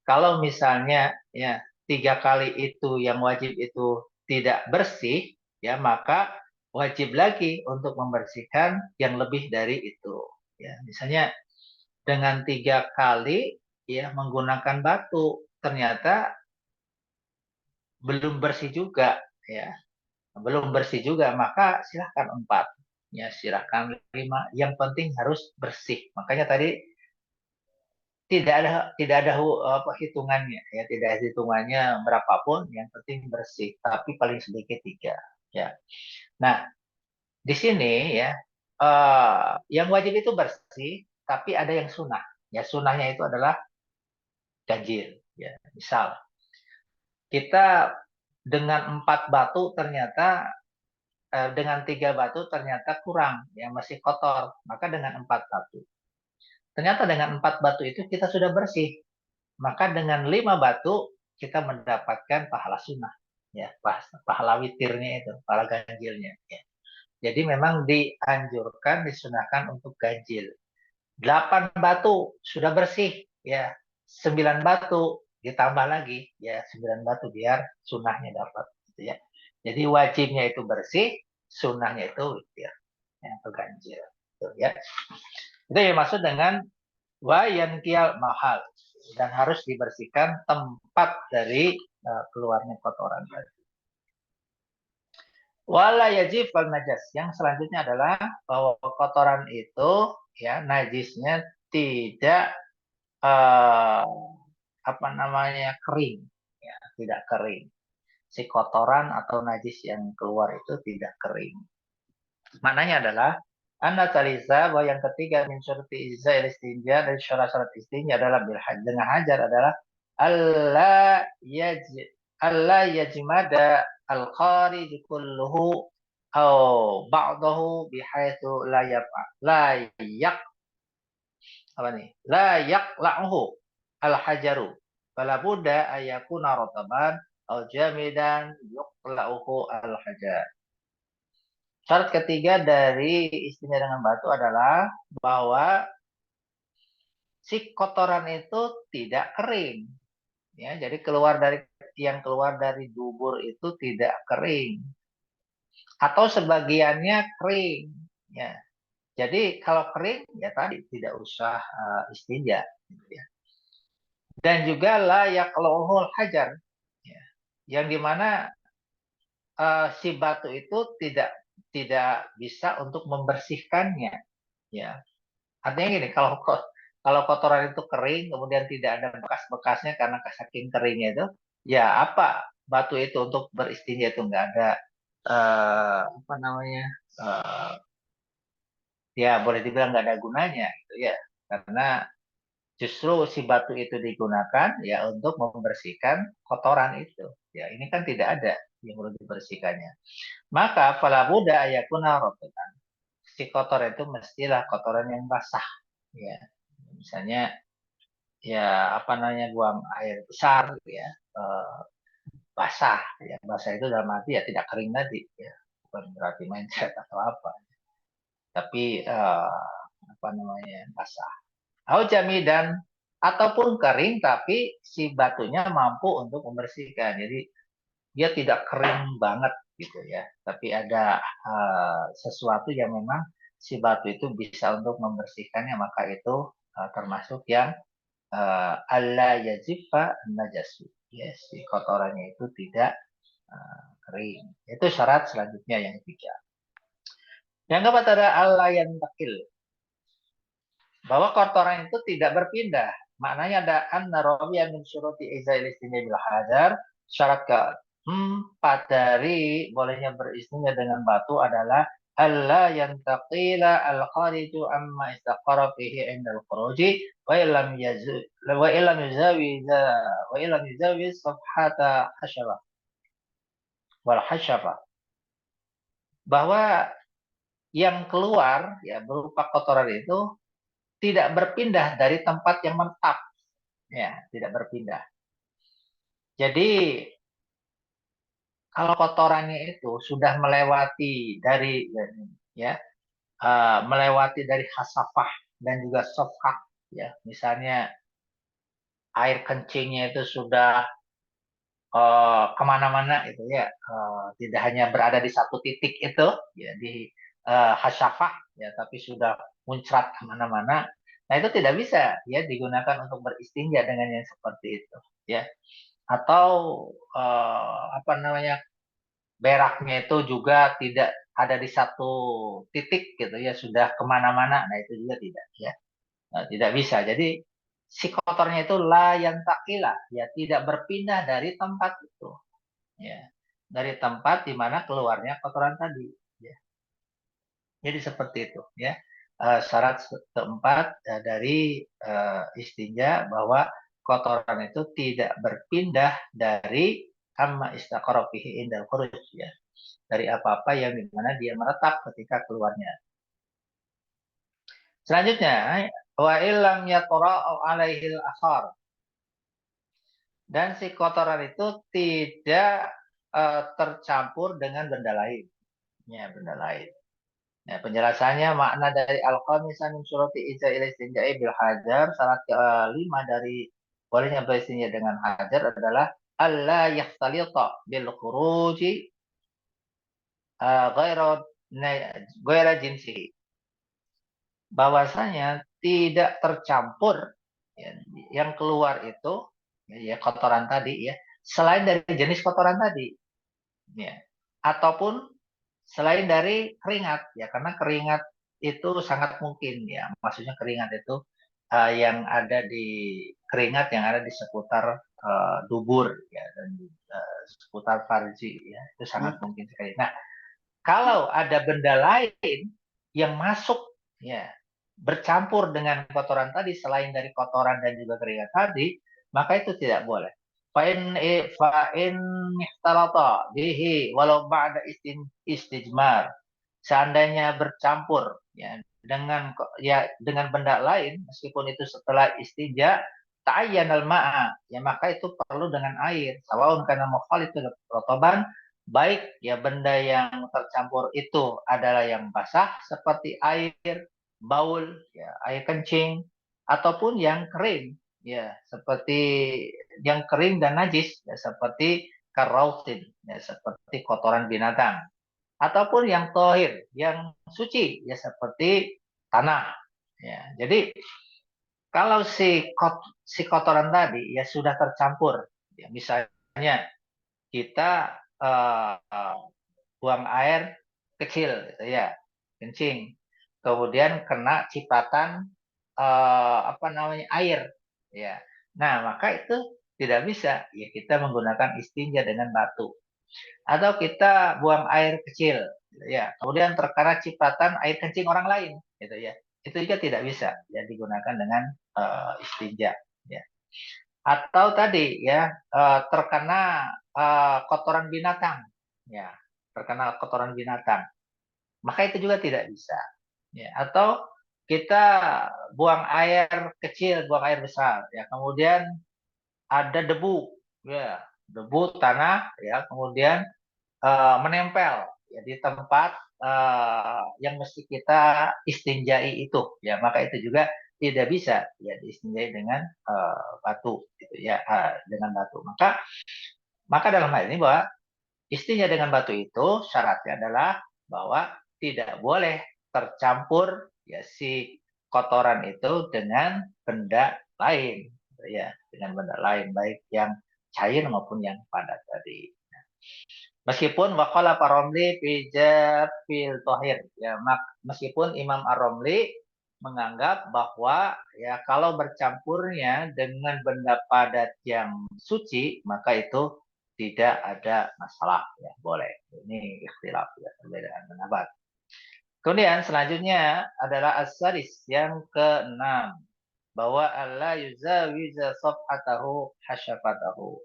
Kalau misalnya, ya, 3 kali itu yang wajib itu tidak bersih, ya, maka wajib lagi untuk membersihkan yang lebih dari itu, ya. Misalnya dengan 3 kali, ya, menggunakan batu ternyata belum bersih juga, ya, belum bersih juga, maka silahkan 4, ya, silahkan 5, yang penting harus bersih. Makanya tadi tidak ada apa hitungannya, ya, tidak ada hitungannya berapapun, yang penting bersih, tapi paling sedikit 3, ya. Nah, di sini, ya, yang wajib itu bersih, tapi ada yang sunnah, ya. Sunnahnya itu adalah ganjil, ya. Misal kita dengan 4 batu ternyata dengan 3 batu ternyata kurang, ya, masih kotor, maka dengan 4 batu. Ternyata dengan 4 batu itu kita sudah bersih, maka dengan 5 batu kita mendapatkan pahala sunnah, ya, pahala witirnya itu, pahala ganjilnya, ya. Jadi memang dianjurkan, disunahkan untuk ganjil. 8 batu sudah bersih, ya, 9 batu ditambah lagi, ya, 9 batu biar sunnahnya dapat, gitu, ya. Jadi wajibnya itu bersih, sunnahnya itu witir, ya, atau ganjil, gitu, ya. Itu yang maksud dengan wayan kial mahal, dan harus dibersihkan tempat dari keluarnya kotoran tadi. Wala yajib wal najas. Yang selanjutnya adalah bahwa kotoran itu, ya, najisnya tidak kering, ya, tidak kering. Si kotoran atau najis yang keluar itu tidak kering. Maknanya adalah anna talisa, bahwa yang ketiga min syurti izail istinja, dari syarat-syarat istinja adalah dengan hajar adalah Allah yajmada al-kharij kulluhu au ba'dahu bihaitsu la yak apa nih? La yaqla'uhu al-hajaru. Fala budda ayakuna rotaban au jamidan yuqla'uhu al-hajar. Syarat ketiga dari istinja dengan batu adalah bahwa si kotoran itu tidak kering, ya. Jadi yang keluar dari dubur itu tidak kering atau sebagiannya kering, ya. Jadi kalau kering, ya tadi tidak usah istinja, gitu, ya. Dan juga layak lohul hajar, ya, yang dimana si batu itu tidak bisa untuk membersihkannya, ya. Artinya gini, kalau kotoran itu kering kemudian tidak ada bekas-bekasnya karena saking keringnya itu, ya apa batu itu untuk beristinja itu nggak ada uh, ya boleh dibilang nggak ada gunanya, gitu, ya, karena justru si batu itu digunakan, ya, untuk membersihkan kotoran itu, ya. Ini kan tidak ada yang perlu dibersihkannya, maka fala budda ayakuna rotoban. Si kotor itu mestilah kotoran yang basah, ya. Misalnya, ya, buang air besar, ya, basah, ya. Basah itu dalam arti ya tidak kering tadi, ya, bukan berarti mindset atau apa, tapi basah. Au jamidan, ataupun kering tapi si batunya mampu untuk membersihkan. Jadi dia tidak kering banget gitu ya, tapi ada sesuatu yang memang si batu itu bisa untuk membersihkannya, maka itu termasuk yang alla yazifa najasu, ya, si kotorannya itu tidak kering. Itu syarat selanjutnya yang ketiga. Yang keempat ada alla yantakil, bahwa kotoran itu tidak berpindah. Maknanya ada anna rawiya min syuruti izail istinja bil hajar. Syarat keempat dari bolehnya beristinja dengan batu adalah alla yantaqila al-khariju amma istaqara fihi indal khuruji wa illam yuzawi safhata hasyara wal hasyafa, bahwa yang keluar ya berupa kotoran itu tidak berpindah dari tempat yang menetap, ya, tidak berpindah. Jadi kalau kotorannya itu sudah melewati dari ya melewati dari hasafah dan juga sofhah, ya, misalnya air kencingnya itu sudah kemana-mana itu ya, tidak hanya berada di satu titik itu ya di hasafah ya, tapi sudah muncrat kemana-mana. Nah itu tidak bisa ya digunakan untuk beristinja dengan yang seperti itu ya. Atau apa namanya, beraknya itu juga tidak ada di satu titik gitu ya, sudah kemana-mana. Nah itu juga tidak ya. Nah, tidak bisa. Jadi si kotornya itu layan takila ya, tidak berpindah dari tempat itu ya, dari tempat di mana keluarnya kotoran tadi ya. Jadi seperti itu ya. Syarat keempat dari istinja, bahwa kotoran itu tidak berpindah dari amma istaqara fihi indal khuruj ya, dari apa-apa yang dimana dia menetap ketika keluarnya. Selanjutnya, wa illam yatra'u alaihil akhar, dan si kotoran itu tidak tercampur dengan benda lain ya, benda lain. Ya, penjelasannya makna dari al-khamisah min syuruti ijza'il istinja'i bil hajar, syarat kelima dari bolehnya beristinja dengan hajar adalah alla yakhtalita bil khuruji ghaira jinsihi, bahwasanya tidak tercampur ya, yang keluar itu ya kotoran tadi ya, selain dari jenis kotoran tadi ya, ataupun selain dari keringat ya, karena keringat itu sangat mungkin ya, maksudnya keringat itu yang ada di keringat yang ada di seputar dubur ya, dan seputar farji ya, itu sangat mungkin sekali. Nah, kalau ada benda lain yang masuk ya, bercampur dengan kotoran tadi selain dari kotoran dan juga keringat tadi, maka itu tidak boleh. Fa'in ihtalata bihi walau ba'da istijmar. Seandainya bercampur ya dengan benda lain meskipun itu setelah istinja, ta'ayyan al-ma'a ya, maka itu perlu dengan air. Sawaun kana mukhalitul rotoban, baik ya benda yang tercampur itu adalah yang basah seperti air baul ya, air kencing, ataupun yang kering ya, seperti yang kering dan najis ya, seperti karautin ya, seperti kotoran binatang, ataupun yang tohir yang suci ya, seperti tanah ya. Jadi kalau si kotoran tadi ya sudah tercampur ya, misalnya kita buang air kecil gitu ya, kencing, kemudian kena cipratan apa namanya, air ya, nah maka itu tidak bisa ya kita menggunakan istinja dengan batu. Atau kita buang air kecil gitu ya, kemudian terkena cipratan air kencing orang lain gitu ya, itu juga tidak bisa ya digunakan dengan istinja ya. Atau tadi ya terkena kotoran binatang ya, terkena kotoran binatang, maka itu juga tidak bisa ya. Atau kita buang air kecil, buang air besar ya, kemudian ada debu ya, debu tanah ya, kemudian menempel ya di tempat yang mesti kita istinjai itu ya, maka itu juga tidak bisa ya diistinjai dengan batu gitu ya, dengan batu. Maka dalam hal ini bahwa istinja dengan batu itu syaratnya adalah bahwa tidak boleh tercampur ya si kotoran itu dengan benda lain, ya, dengan benda lain baik yang cair maupun yang padat tadi. Meskipun waqala Ar-Ramli fi fil tohir, ya, meskipun Imam Ar-Ramli menganggap bahwa ya kalau bercampurnya dengan benda padat yang suci maka itu tidak ada masalah, ya, boleh. Ini ikhtilaf, ya, perbedaan pendapat. Kemudian selanjutnya adalah as-sadis yang keenam, bahwa Allah yuzawiza safhatahu hasyafatahu,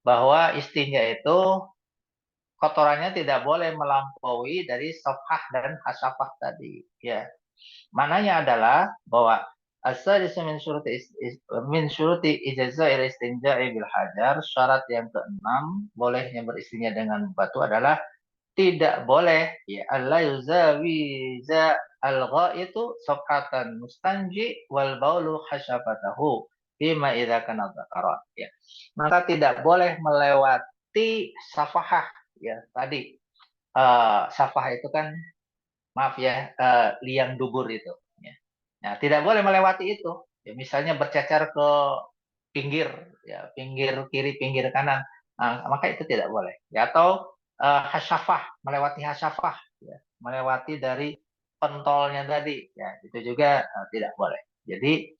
bahwa istinja itu kotorannya tidak boleh melampaui dari safhah dan hasyafah tadi, ya. Mananya adalah bahwa as-sadisu min syuruti ijaza'il istinja'i bil hajar, syarat yang keenam bolehnya beristinja dengan batu adalah tidak boleh ya Allah yuzawiza al-ghaitu safhatan mustanji wal baulu hasyafatahu bima idza kana dzakaran, ya. Maka tidak boleh melewati safahah, ya, tadi. Safahah itu kan, maaf ya, liang dubur itu, ya. Nah, tidak boleh melewati itu. Ya, misalnya bercecer ke pinggir, ya, pinggir kiri, pinggir kanan, maka itu tidak boleh. Ya, atau hasyafah, melewati hasyafah, ya, melewati dari pentolnya tadi, ya, itu juga tidak boleh. Jadi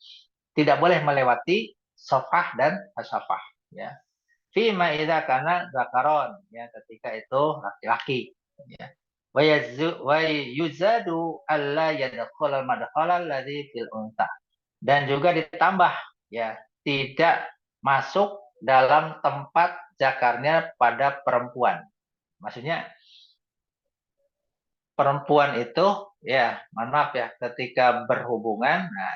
tidak boleh melewati sofah dan hasyafah, ya. Fima idza kana zakaron, ya, ketika itu laki-laki, ya. Wa yuzadu alla yadkhul madkhala alladhi fil unta, dan juga ditambah, ya, tidak masuk dalam tempat zakarnya pada perempuan. Maksudnya perempuan itu, ya, mohon maaf ya, ketika berhubungan, nah,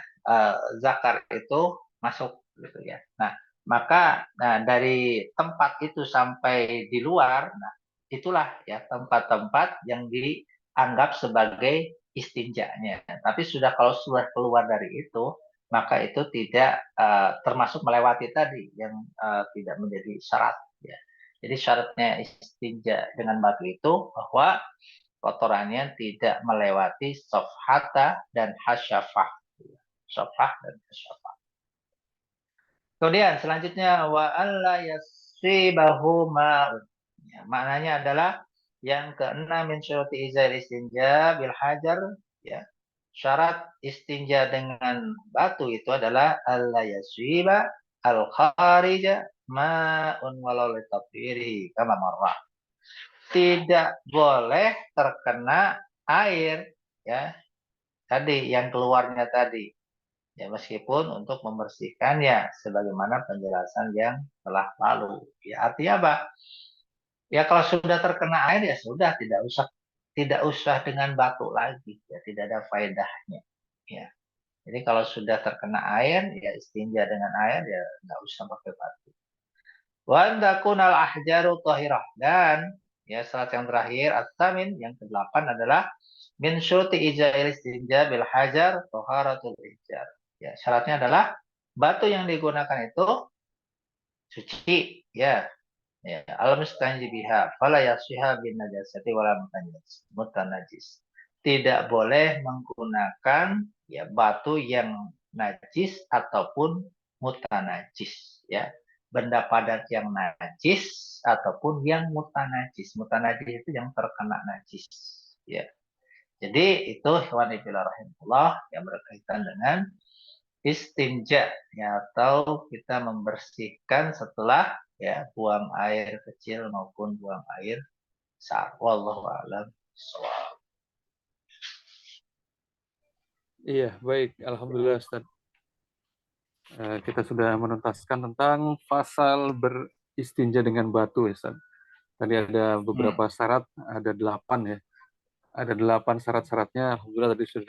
zakar itu masuk gitu, ya. Nah, maka dari tempat itu sampai di luar, nah, itulah ya tempat-tempat yang dianggap sebagai istinjanya. Tapi kalau sudah keluar dari itu, maka itu tidak termasuk melewati tadi yang tidak menjadi syarat, ya. Jadi syaratnya istinja dengan batu itu bahwa kotorannya tidak melewati sofhata dan hasyafah. Sofhah dan hasyafah. Kemudian selanjutnya wa alla yasibahu ma'un. Ya, maknanya adalah yang keenam min syuruti izal istinja bil hajar, ya. Syarat istinja dengan batu itu adalah alla yasiba al kharija ma'un walau litafiri kama marrah. Tidak boleh terkena air, ya, tadi yang keluarnya tadi, ya, meskipun untuk membersihkannya sebagaimana penjelasan yang telah lalu, ya. Artinya apa? Ya, kalau sudah terkena air ya sudah, tidak usah dengan batu lagi, ya, tidak ada faedahnya, ya. Jadi kalau sudah terkena air ya istinja dengan air, ya nggak usah pakai batu. Wa takunal ahjaru tahirah, dan ya syarat yang terakhir at-tamin yang ke-8 adalah min syuruti ijail istinja bil hajar taharatul ijar. Ya, syaratnya adalah batu yang digunakan itu suci, ya. Ya, alam mustanji biha fala yasiha bin najasati wala mutanajis. Tidak boleh menggunakan ya batu yang najis ataupun mutanajis, ya. Benda padat yang najis ataupun yang mutanajis. Mutanajis itu yang terkena najis, ya. Jadi itu hewan rahimahullah yang berkaitan dengan istinja, ya, atau kita membersihkan setelah ya buang air kecil maupun buang air besar. Wallahu a'lam. Iya, baik. Alhamdulillah, Ustaz. Kita sudah menuntaskan tentang pasal beristinja dengan batu, ya, Ustaz. Tadi ada beberapa syarat, ada 8, ya. Ada 8 syarat-syaratnya. Alhamdulillah tadi sudah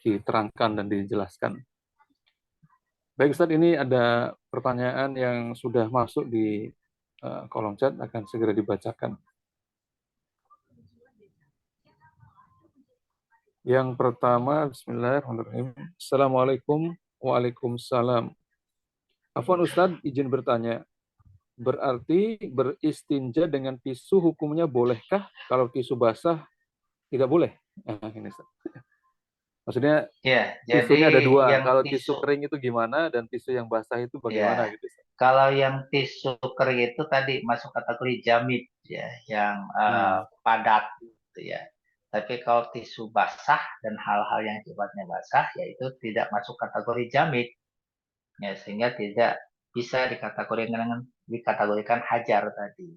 diterangkan dan dijelaskan. Baik, Ustaz, ini ada pertanyaan yang sudah masuk di kolom chat, akan segera dibacakan. Yang pertama, bismillahirrahmanirrahim. Assalamualaikum. Waalaikumsalam. Afwan Ustaz, izin bertanya. Berarti beristinja dengan tisu hukumnya bolehkah? Kalau tisu basah tidak boleh. Nah, ini Ustaz. Maksudnya Ya, jadi tisunya ada dua. yang Kalau tisu tisu, kering itu gimana dan tisu yang basah itu bagaimana ya, gitu Ustaz. kalau yang tisu kering itu tadi masuk kategori jamid, ya, yang Hmm. padat, gitu ya. Tapi kalau tisu basah dan hal-hal yang sifatnya basah, yaitu tidak masuk kategori jamid, ya, sehingga tidak bisa dikategorikan hajar tadi,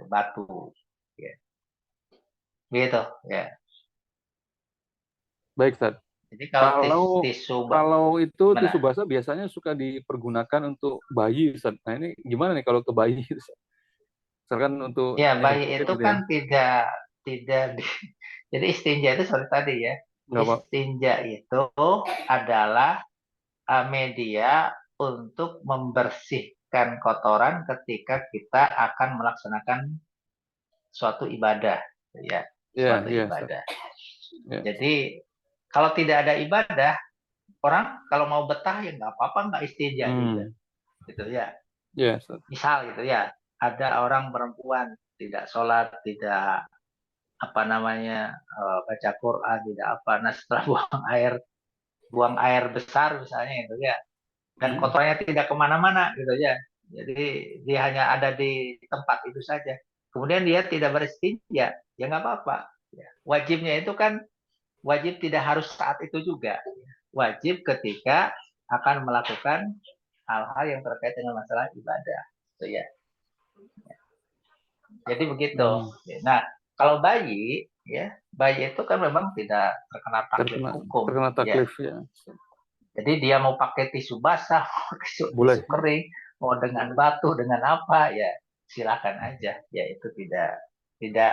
batu, ya, gitu, ya. Ya. Baik Ustaz. Jadi kalau Kalau tisu kalau itu mana? tisu basah biasanya suka dipergunakan untuk bayi Ustaz. Nah, ini gimana nih kalau ke bayi Ustaz? Misalkan untuk Ya, yang bayi kecil itu gitu ya. kan tidak jadi istinja itu seperti tadi ya. Nggak apa. Istinja itu adalah media untuk membersihkan kotoran ketika kita akan melaksanakan suatu ibadah, ya, Iya, suatu iya Ustaz. ibadah. Ya. Jadi kalau tidak ada ibadah, orang kalau mau betah ya nggak apa-apa, nggak istinja juga, Hmm. gitu ya. Ya, Ustaz. Misal gitu ya, ada orang perempuan tidak sholat, tidak apa namanya baca Quran, tidak apa, nah setelah buang air besar misalnya gitu ya, dan Hmm. kotorannya tidak kemana-mana gitu ya, jadi dia hanya ada di tempat itu saja, kemudian dia tidak beristinja, ya nggak apa-apa, ya. Wajibnya itu kan wajib tidak harus saat itu juga, wajib ketika akan melakukan hal-hal yang terkait dengan masalah ibadah, gitu ya. Jadi begitu. Hmm. Nah, kalau bayi, ya, bayi itu kan memang tidak terkena taklif Terkena hukum, terkena ya. taklif ya. Jadi dia mau pakai tisu basah, mau tisu Boleh. kering, mau dengan batu, dengan apa, ya silakan aja. Ya itu tidak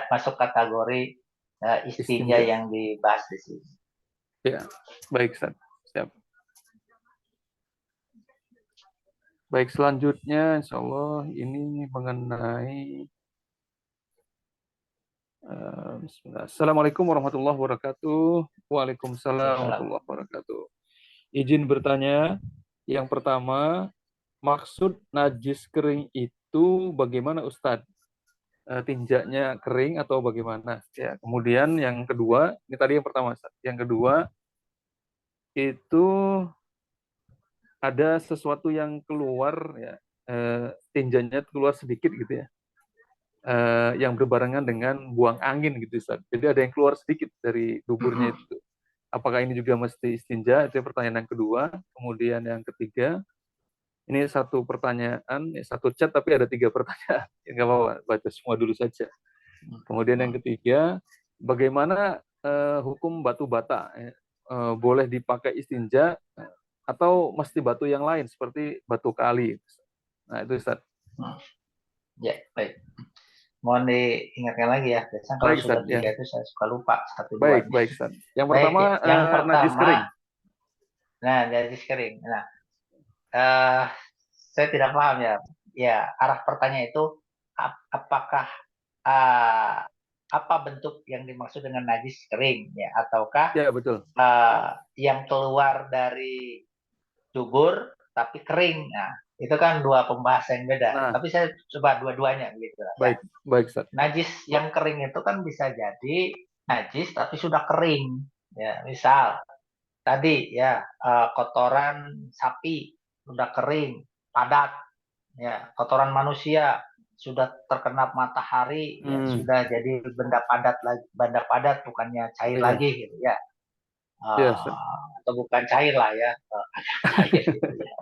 masuk kategori istinja Istinja. yang dibahas di sini. Ya. Baik, Ustaz. Siap. Baik, selanjutnya insya Allah ini mengenai bismillah. Assalamualaikum warahmatullahi wabarakatuh. Waalaikumsalam Waalaikumsalam. warahmatullahi wabarakatuh. Izin bertanya, yang pertama, maksud najis kering itu bagaimana Ustadz? Tinjaknya kering atau bagaimana? Ya, kemudian yang kedua, ini tadi yang pertama, Ustadz. Yang kedua, itu ada sesuatu yang keluar, ya, tinjanya keluar sedikit gitu ya, yang berbarengan dengan buang angin gitu, Ustadz. Jadi ada yang keluar sedikit dari duburnya itu. Apakah ini juga mesti istinja? Itu pertanyaan yang kedua. Kemudian yang ketiga, ini satu pertanyaan, satu chat tapi ada 3 pertanyaan. Ya, nggak apa-apa, baca semua dulu saja. Kemudian yang ketiga, bagaimana hukum batu bata? Boleh dipakai istinja atau mesti batu yang lain seperti batu kali? Nah itu Ustaz. Ya, baik. Mohon diingatkan lagi ya. Biasanya kalau Baik sudah Ustaz, ya. 3 itu saya suka lupa satu Baik, duanya. baik Ustaz. Yang Baik, pertama yang najis pertama, kering. nah dari kering. Nah, eh, saya tidak paham ya. Ya, arah pertanyaan itu apakah uh, apa bentuk yang dimaksud dengan najis kering ya, ataukah Ya betul. yang keluar dari dubur tapi kering. Nah, itu kan dua pembahasan yang beda. Nah, Tapi saya coba dua-duanya gitu ya. baik, baik Ustaz. Najis yang kering itu kan bisa jadi najis tapi sudah kering. Ya, misal tadi ya kotoran sapi sudah kering, padat, ya, kotoran manusia sudah terkena matahari, ya, Hmm, sudah jadi benda padat lagi, benda padat bukannya cair iya, lagi gitu ya. iya Ustaz. Atau bukan cair lah ya, cair gitu ya.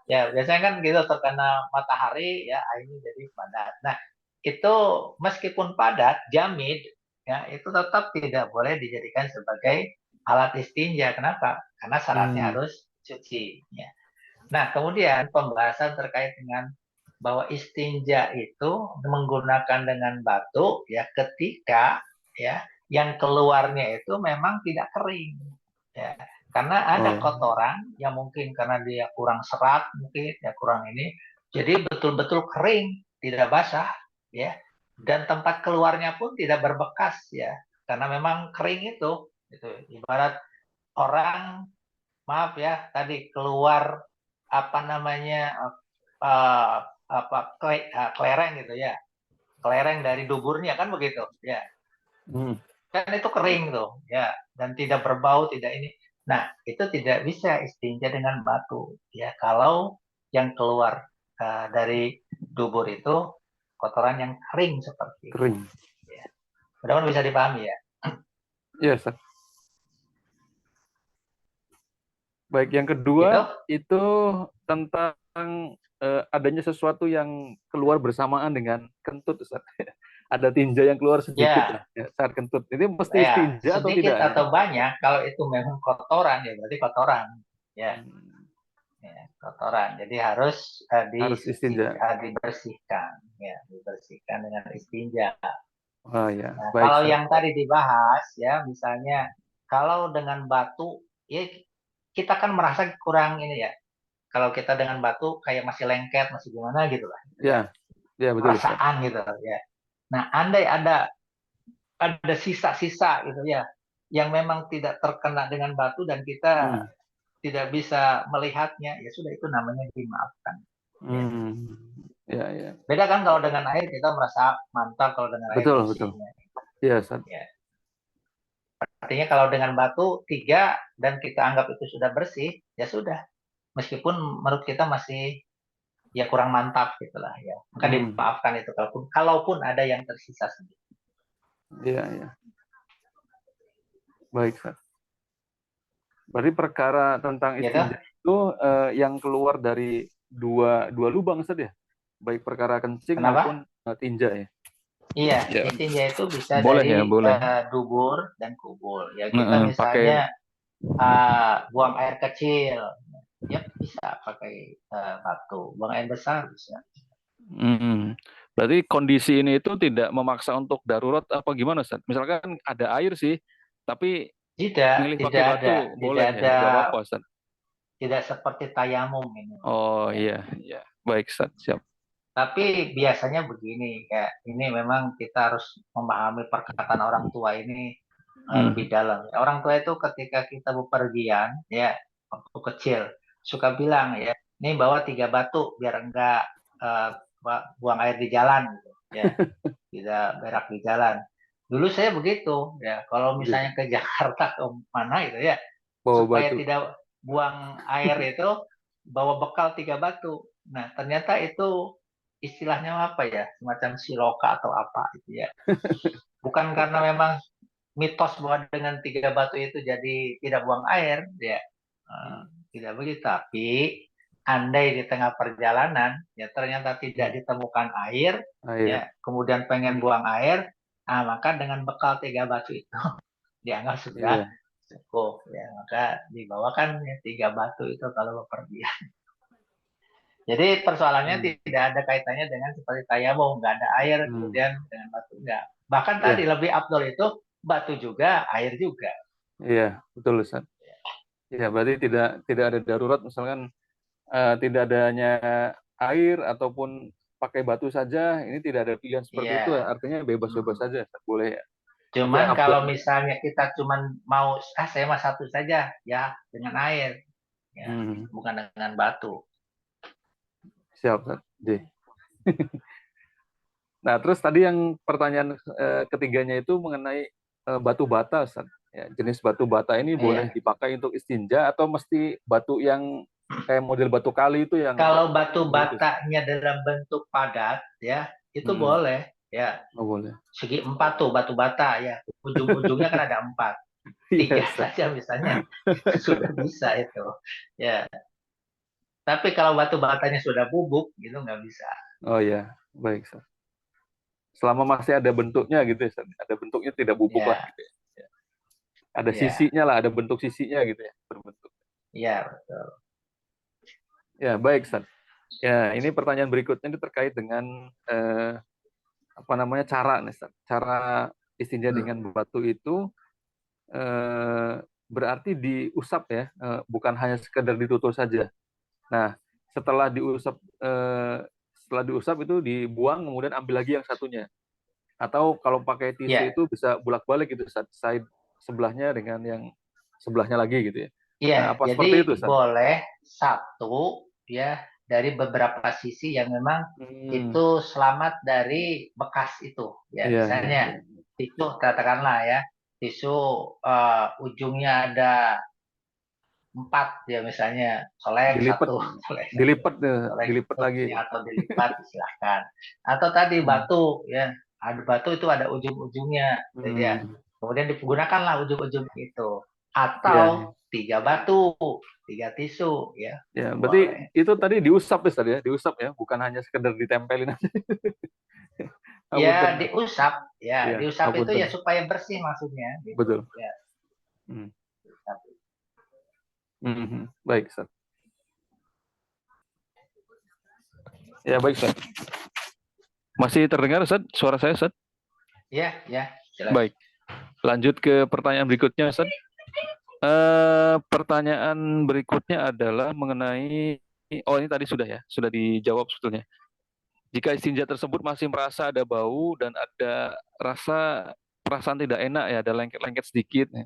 Ya, biasanya kan gitu terkena matahari ya airnya jadi padat. Nah, itu meskipun padat, jamid ya itu tetap tidak boleh dijadikan sebagai alat istinja. Kenapa? Karena syaratnya Hmm, harus suci ya. Nah, kemudian pembahasan terkait dengan bahwa istinja itu menggunakan dengan batu ya ketika ya yang keluarnya itu memang tidak kering ya. Karena ada oh, kotoran yang mungkin karena dia kurang serat, mungkin ya kurang ini, jadi betul-betul kering, tidak basah ya. Dan tempat keluarnya pun tidak berbekas ya. Karena memang kering itu ibarat orang, maaf ya, tadi keluar apa namanya kelereng gitu ya, kelereng dari duburnya kan begitu ya. Kan itu kering tuh ya, dan tidak berbau, tidak ini. Nah, itu tidak bisa istinja dengan batu ya, kalau yang keluar dari dubur itu kotoran yang kering seperti itu. Kering. Ya. Mudah-mudahan bisa dipahami ya. Iya, Ustaz. Baik, yang Gitu. kedua itu tentang adanya sesuatu yang keluar bersamaan dengan kentut, Ustaz. Ada tinja yang keluar sedikit Ya, lah ya, saat kentut. Ini mesti ya, istinja atau sedikit tidak? atau banyak, kalau itu memang kotoran ya berarti kotoran. Ya, Hmm, ya kotoran. Jadi harus harus istinja. dibersihkan, ya, dibersihkan dengan istinja. Oh ya, Nah, baik, kalau Ustaz. yang tadi dibahas ya, misalnya kalau dengan batu, ya kita kan merasa kurang ini ya. Kalau kita dengan batu kayak masih lengket, masih gimana gitu lah, ya. Ya, ya betul, Ustaz. Perasaan gitu ya. Nah, andai ada sisa-sisa gitu ya, yang memang tidak terkena dengan batu dan kita Hmm. tidak bisa melihatnya, ya sudah, itu namanya dimaafkan. Ya. Hmm. Ya, ya. Beda kan kalau dengan air, kita merasa mantap kalau dengan air Betul, betul. bersihnya. Iya, Ustaz. Ya. Artinya kalau dengan batu 3 dan kita anggap itu sudah bersih, ya sudah. Meskipun menurut kita masih ya kurang mantap gitulah ya. Maka Hmm. dimaafkan itu, kalaupun ada yang tersisa sedikit. Iya, iya. Baik, Ustaz. Berarti perkara tentang Gitu. istinja itu yang keluar dari dua lubang, Ustaz ya? Baik perkara kencing Kenapa? maupun tinja ya. Iya, Ya, istinja itu bisa boleh ya, dari boleh. dubur dan kubur. Ya kita Pakai misalnya buang air kecil, ya bisa pakai batu. Buang air besar bisa. mm, berarti kondisi ini itu tidak memaksa untuk darurat apa gimana, Ustaz? Misalkan ada air sih, tapi Tidak, milih pakai tidak ada, batu, tidak boleh ya? ada, Nggak apa-apa, Ustaz. tidak seperti tayamum ini. Oh Ya. iya, iya. Baik, Ustaz. Siap. Tapi biasanya begini, ya ini memang kita harus memahami perkataan orang tua ini lebih Hmm. dalam. Orang tua itu ketika kita bepergian, ya waktu kecil, suka bilang ya, ini bawa 3 batu biar enggak eh, buang air di jalan, gitu, ya, tidak berak di jalan. Dulu saya begitu, ya, kalau misalnya Iya. ke Jakarta ke mana gitu ya, Bawa supaya batu. tidak buang air itu bawa bekal 3 batu. Nah, ternyata itu istilahnya apa ya, semacam siloka atau apa gitu ya. Bukan karena memang mitos bahwa dengan 3 batu itu jadi tidak buang air, ya. Eh, Hmm. tidak begitu. Tapi andai di tengah perjalanan ya ternyata tidak Hmm. ditemukan air, Air. ya kemudian pengen buang air, maka dengan bekal 3 batu itu dianggap sudah Iya. cukup, ya, maka dibawakan ya 3 batu itu kalau bepergian. Jadi persoalannya Hmm. tidak ada kaitannya dengan seperti tayamum, nggak ada air Hmm. kemudian dengan batu, nggak. Bahkan tadi Iya. lebih afdol itu batu juga, air juga. Iya, betul, Ustaz. Iya, berarti tidak tidak ada darurat, misalkan tidak adanya air ataupun pakai batu saja, ini tidak ada pilihan seperti itu, Iya. artinya bebas-bebas Mm-mm. saja, boleh ya. Tapi Cuman kalau afdal. misalnya kita cuman mau, saya mah satu saja, ya dengan air, ya Hmm. bukan dengan batu. Siap, Ustaz. J. Nah, terus tadi yang pertanyaan ketiganya itu mengenai batu bata, Ustaz. Ya, jenis batu bata ini boleh Iya. dipakai untuk istinja atau mesti batu yang kayak model batu kali itu yang Kalau batu begitu, Ustaz? batanya dalam bentuk padat, ya itu Hmm. boleh, ya. Oh, boleh. Segi 4 tuh batu bata ya. Ujung-ujungnya kan ada 4. Iya, 3 Ustaz. saja misalnya sudah bisa itu. Ya. Tapi kalau batu batanya sudah bubuk, gitu nggak bisa. Oh ya, baik, Ustaz. Selama masih ada bentuknya gitu ya, Ustaz. Ada bentuknya, tidak bubuk lah Ya, gitu ya. Ya. Ada ya, sisinya lah, ada bentuk sisinya gitu ya, berbentuk. ya, betul. Ya, baik, Ustaz. Ya, ini pertanyaan berikutnya itu terkait dengan apa namanya, cara nih, Ustaz. Cara istinja dengan batu itu berarti diusap ya, bukan hanya sekedar ditutur saja. Nah, setelah diusap itu dibuang, kemudian ambil lagi yang satunya. Atau kalau pakai tisu Ya, itu bisa bolak-balik gitu, Ustaz. Side sebelahnya dengan yang sebelahnya lagi gitu ya. ya. Nah, apa Jadi seperti itu, Ustaz? boleh satu, ya. dari beberapa sisi yang memang itu selamat dari bekas itu. Ya, Iya, misalnya iya. tisu katakanlah ya, tisu ujungnya ada 4 ya misalnya, solek Dilipat, satu, solek satu, dilipat, solek dilipat satu lagi. ya, atau dilipat silahkan. Atau tadi Hmm. batu ya, ada batu itu ada ujung-ujungnya, gitu ya. Kemudian digunakanlah ujung-ujung itu. Iya, Atau 3 batu, 3 tisu ya, ya. Berarti boleh. itu tadi diusap ya, tadi ya, diusap ya, bukan hanya sekedar ditempelin aja. Ya Apunten. Ya, diusap itu ya apunten. supaya bersih maksudnya, gitu. Betul. Ya, Hmm. diusap. Baik, Ustaz. Ya, baik, Ustaz. Masih terdengar, Ustaz? Suara saya, Ustaz? Ya, jelas. Baik. Lanjut ke pertanyaan berikutnya, Ustaz. Pertanyaan berikutnya adalah mengenai, oh ini tadi sudah ya, sudah dijawab sebetulnya. Jika istinja tersebut masih merasa ada bau dan ada perasaan tidak enak ya, ada lengket-lengket sedikit, ya.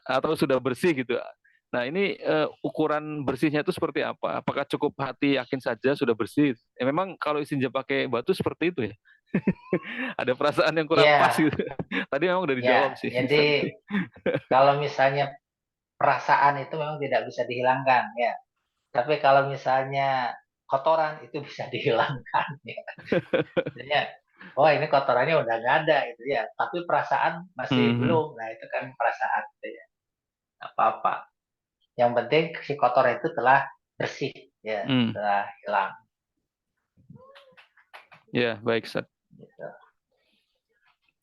Atau sudah bersih gitu. Nah ini ukuran bersihnya itu seperti apa? Apakah cukup hati yakin saja sudah bersih? Memang kalau istinja pakai batu seperti itu ya. Ada perasaan yang kurang pas Ya, gitu. Tadi memang udah dijawab ya. sih. Jadi kalau misalnya perasaan itu memang tidak bisa dihilangkan ya. Tapi kalau misalnya kotoran itu bisa dihilangkan ya. Jadinya, oh ini kotorannya udah nggak ada itu ya. Tapi perasaan masih Mhm. belum. Nah itu kan perasaan gitu ya. Apa-apa. Yang penting si kotor itu telah bersih ya, Hmm. telah hilang. Ya, baik, Ustaz. Gitu.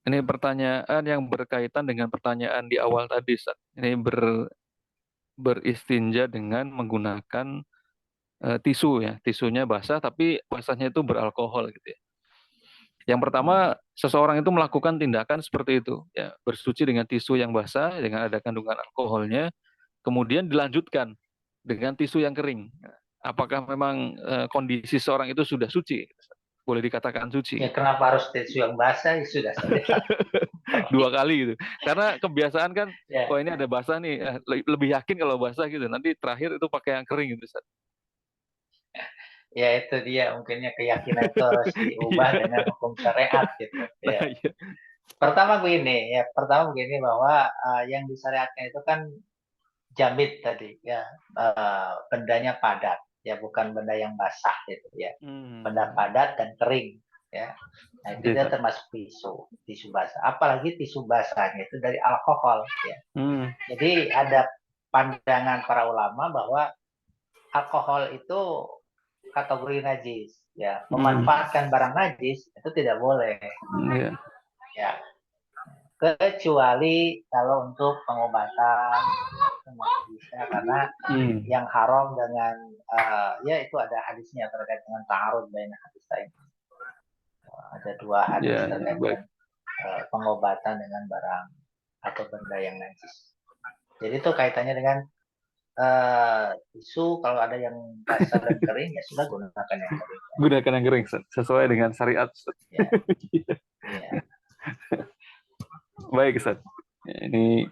Ini pertanyaan yang berkaitan dengan pertanyaan di awal tadi, Ustaz. Ini beristinja dengan menggunakan tisu ya. Tisunya basah, tapi basahnya itu beralkohol gitu ya. Yang pertama, seseorang itu melakukan tindakan seperti itu, ya, bersuci dengan tisu yang basah dengan ada kandungan alkoholnya, kemudian dilanjutkan dengan tisu yang kering. Apakah memang kondisi seorang itu sudah suci? Boleh dikatakan suci. Ya kenapa harus tisu yang basah? Ya, sudah saja. Dua kali gitu. Karena kebiasaan kan, Ya, oh ini ada basah nih, lebih yakin kalau basah gitu. Nanti terakhir itu pakai yang kering gitu, Ustaz. ya itu dia mungkinnya keyakinan itu harus diubah Iya. dengan hukum syariat gitu. Nah, Ya. iya. Pertama begini bahwa yang disyariatkan itu kan jamit tadi ya, bendanya padat ya, bukan benda yang basah gitu ya, benda padat dan kering ya. Nah itu Iya, dia Ustaz. termasuk tisu basah, apalagi tisu basahnya itu dari alkohol ya. Jadi ada pandangan para ulama bahwa alkohol itu kategori najis ya, memanfaatkan barang najis itu tidak boleh Iya. ya, kecuali kalau untuk pengobatan itu masih bisa, karena yang haram dengan ya itu ada hadisnya terkait dengan ta'arud bain hadis lain. Ada 2 hadis Ya, terkait baik. dengan pengobatan dengan barang atau benda yang najis. Jadi itu kaitannya dengan tisu, kalau ada yang basah dan kering ya sudah gunakan yang kering. Gunakan yang kering, Ustaz. Sesuai dengan syariat, Ustaz. Ya, ya. Baik, Ustaz. Ini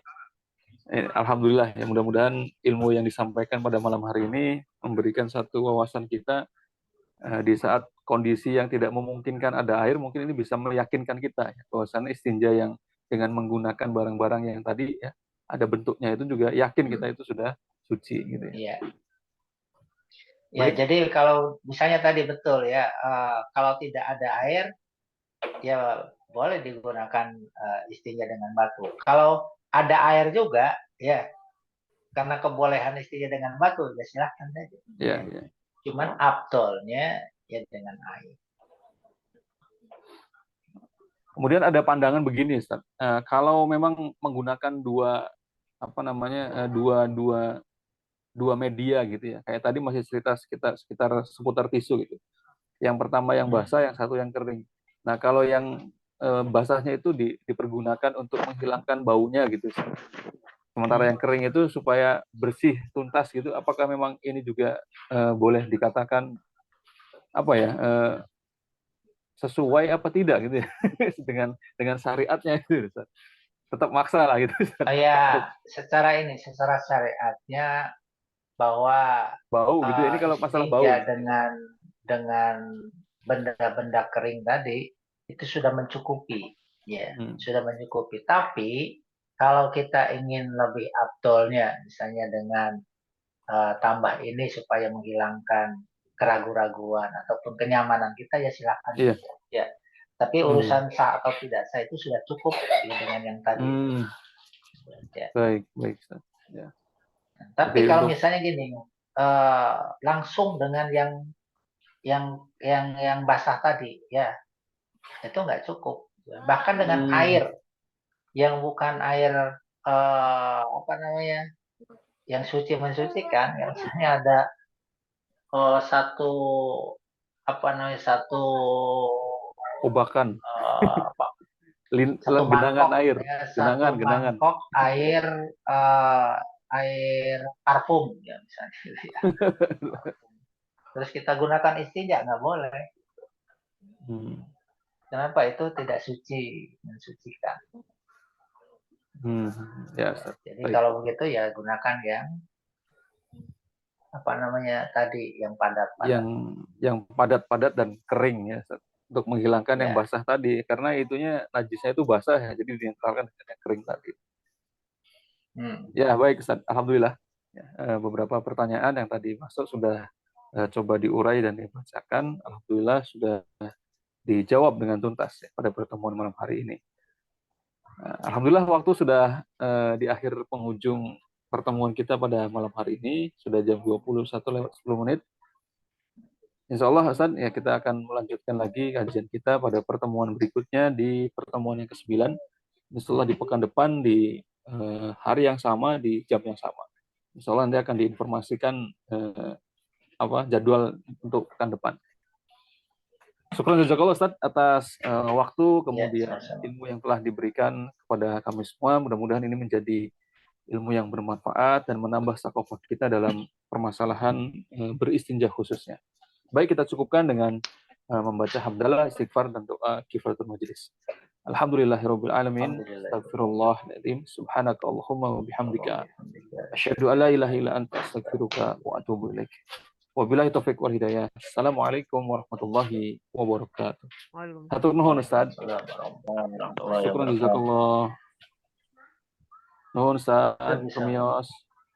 alhamdulillah ya, mudah-mudahan ilmu yang disampaikan pada malam hari ini memberikan satu wawasan kita di saat kondisi yang tidak memungkinkan ada air, mungkin ini bisa meyakinkan kita ya, bahwasannya istinja yang dengan menggunakan barang-barang yang tadi ya ada bentuknya itu juga yakin kita itu sudah suci gitu ya. Iya. Ya, Baik. jadi kalau misalnya tadi betul ya, kalau tidak ada air ya boleh digunakan istinja dengan batu. Kalau ada air juga ya, karena kebolehan istinja dengan batu ya silahkan saja. Ya, ya. Cuman afdolnya ya dengan air. Kemudian ada pandangan begini, Ustaz. Kalau memang menggunakan dua media gitu ya. Kayak tadi masih cerita sekitar seputar tisu gitu. Yang pertama yang basah, yang satu yang kering. Nah, kalau yang basahnya itu dipergunakan untuk menghilangkan baunya gitu. Sementara yang kering itu supaya bersih, tuntas gitu. Apakah memang ini juga boleh dikatakan apa ya? Sesuai apa tidak gitu ya dengan syariatnya itu, tetap maksa lah gitu. Ya, secara syariatnya bahwa Bau gitu ya. Ini kalau masalah bau. istinja dengan benda-benda kering tadi itu sudah mencukupi, ya, sudah mencukupi. Tapi kalau kita ingin lebih afdolnya, misalnya dengan tambah ini supaya menghilangkan keraguan-raguan ataupun kenyamanan kita, ya silakan. Iya. Ya. Tapi urusan sah atau tidak sah itu sudah cukup ya, dengan yang tadi. Ya. Baik, baik. Ya. Tapi Jadi kalau untuk misalnya gini, langsung dengan yang basah tadi, ya itu nggak cukup. Bahkan dengan air yang bukan air apa namanya, yang suci mensucikan, yang misalnya ada satu apa namanya, satu ubakan, apa, satu genangan mangkok, air, ya, satu genangan, genangan. mangkok air air parfum, ya misalnya gitu ya. Terus kita gunakan istinja, nggak boleh. Kenapa? Itu tidak suci, mensucikan. Ya, Jadi baik. kalau begitu ya gunakan yang apa namanya tadi, yang padat-padat. Yang padat-padat dan kering ya, Ustaz. Untuk menghilangkan yang Ya. basah tadi, karena itunya najisnya itu basah ya, jadi dientarkan dengan yang kering tadi. Ya baik Ustaz, alhamdulillah. Ya, beberapa pertanyaan yang tadi masuk sudah coba diurai dan dibacakan, alhamdulillah sudah dijawab dengan tuntas ya, pada pertemuan malam hari ini. Alhamdulillah waktu sudah di akhir penghujung pertemuan kita pada malam hari ini, sudah jam 21:10. Insya Allah Hasan, ya kita akan melanjutkan lagi kajian kita pada pertemuan berikutnya di pertemuan yang ke-9. Insya Allah di pekan depan di hari yang sama di jam yang sama. Insya Allah nanti akan diinformasikan jadwal untuk pekan depan. Syukran jazakallah Ustaz atas waktu kemudian ilmu yang telah diberikan kepada kami semua. Mudah-mudahan ini menjadi ilmu yang bermanfaat dan menambah sakofah kita dalam permasalahan beristinja khususnya. Baik, kita cukupkan dengan membaca hamdalah, istighfar, dan doa kifaratul majlis. Alhamdulillahirabbil alamin. Astagfirullahaladzim. Subhanaka Allahumma wa bihamdika. Asyhadu an la ilaha illa anta astaghfiruka wa atubu ilaik. Wabillahi taufiq wal hidayah. Assalamualaikum warahmatullahi wabarakatuh. Hatur nuhun Ustaz. Syukran jazakallah. Nuhun Ustaz. Kamios.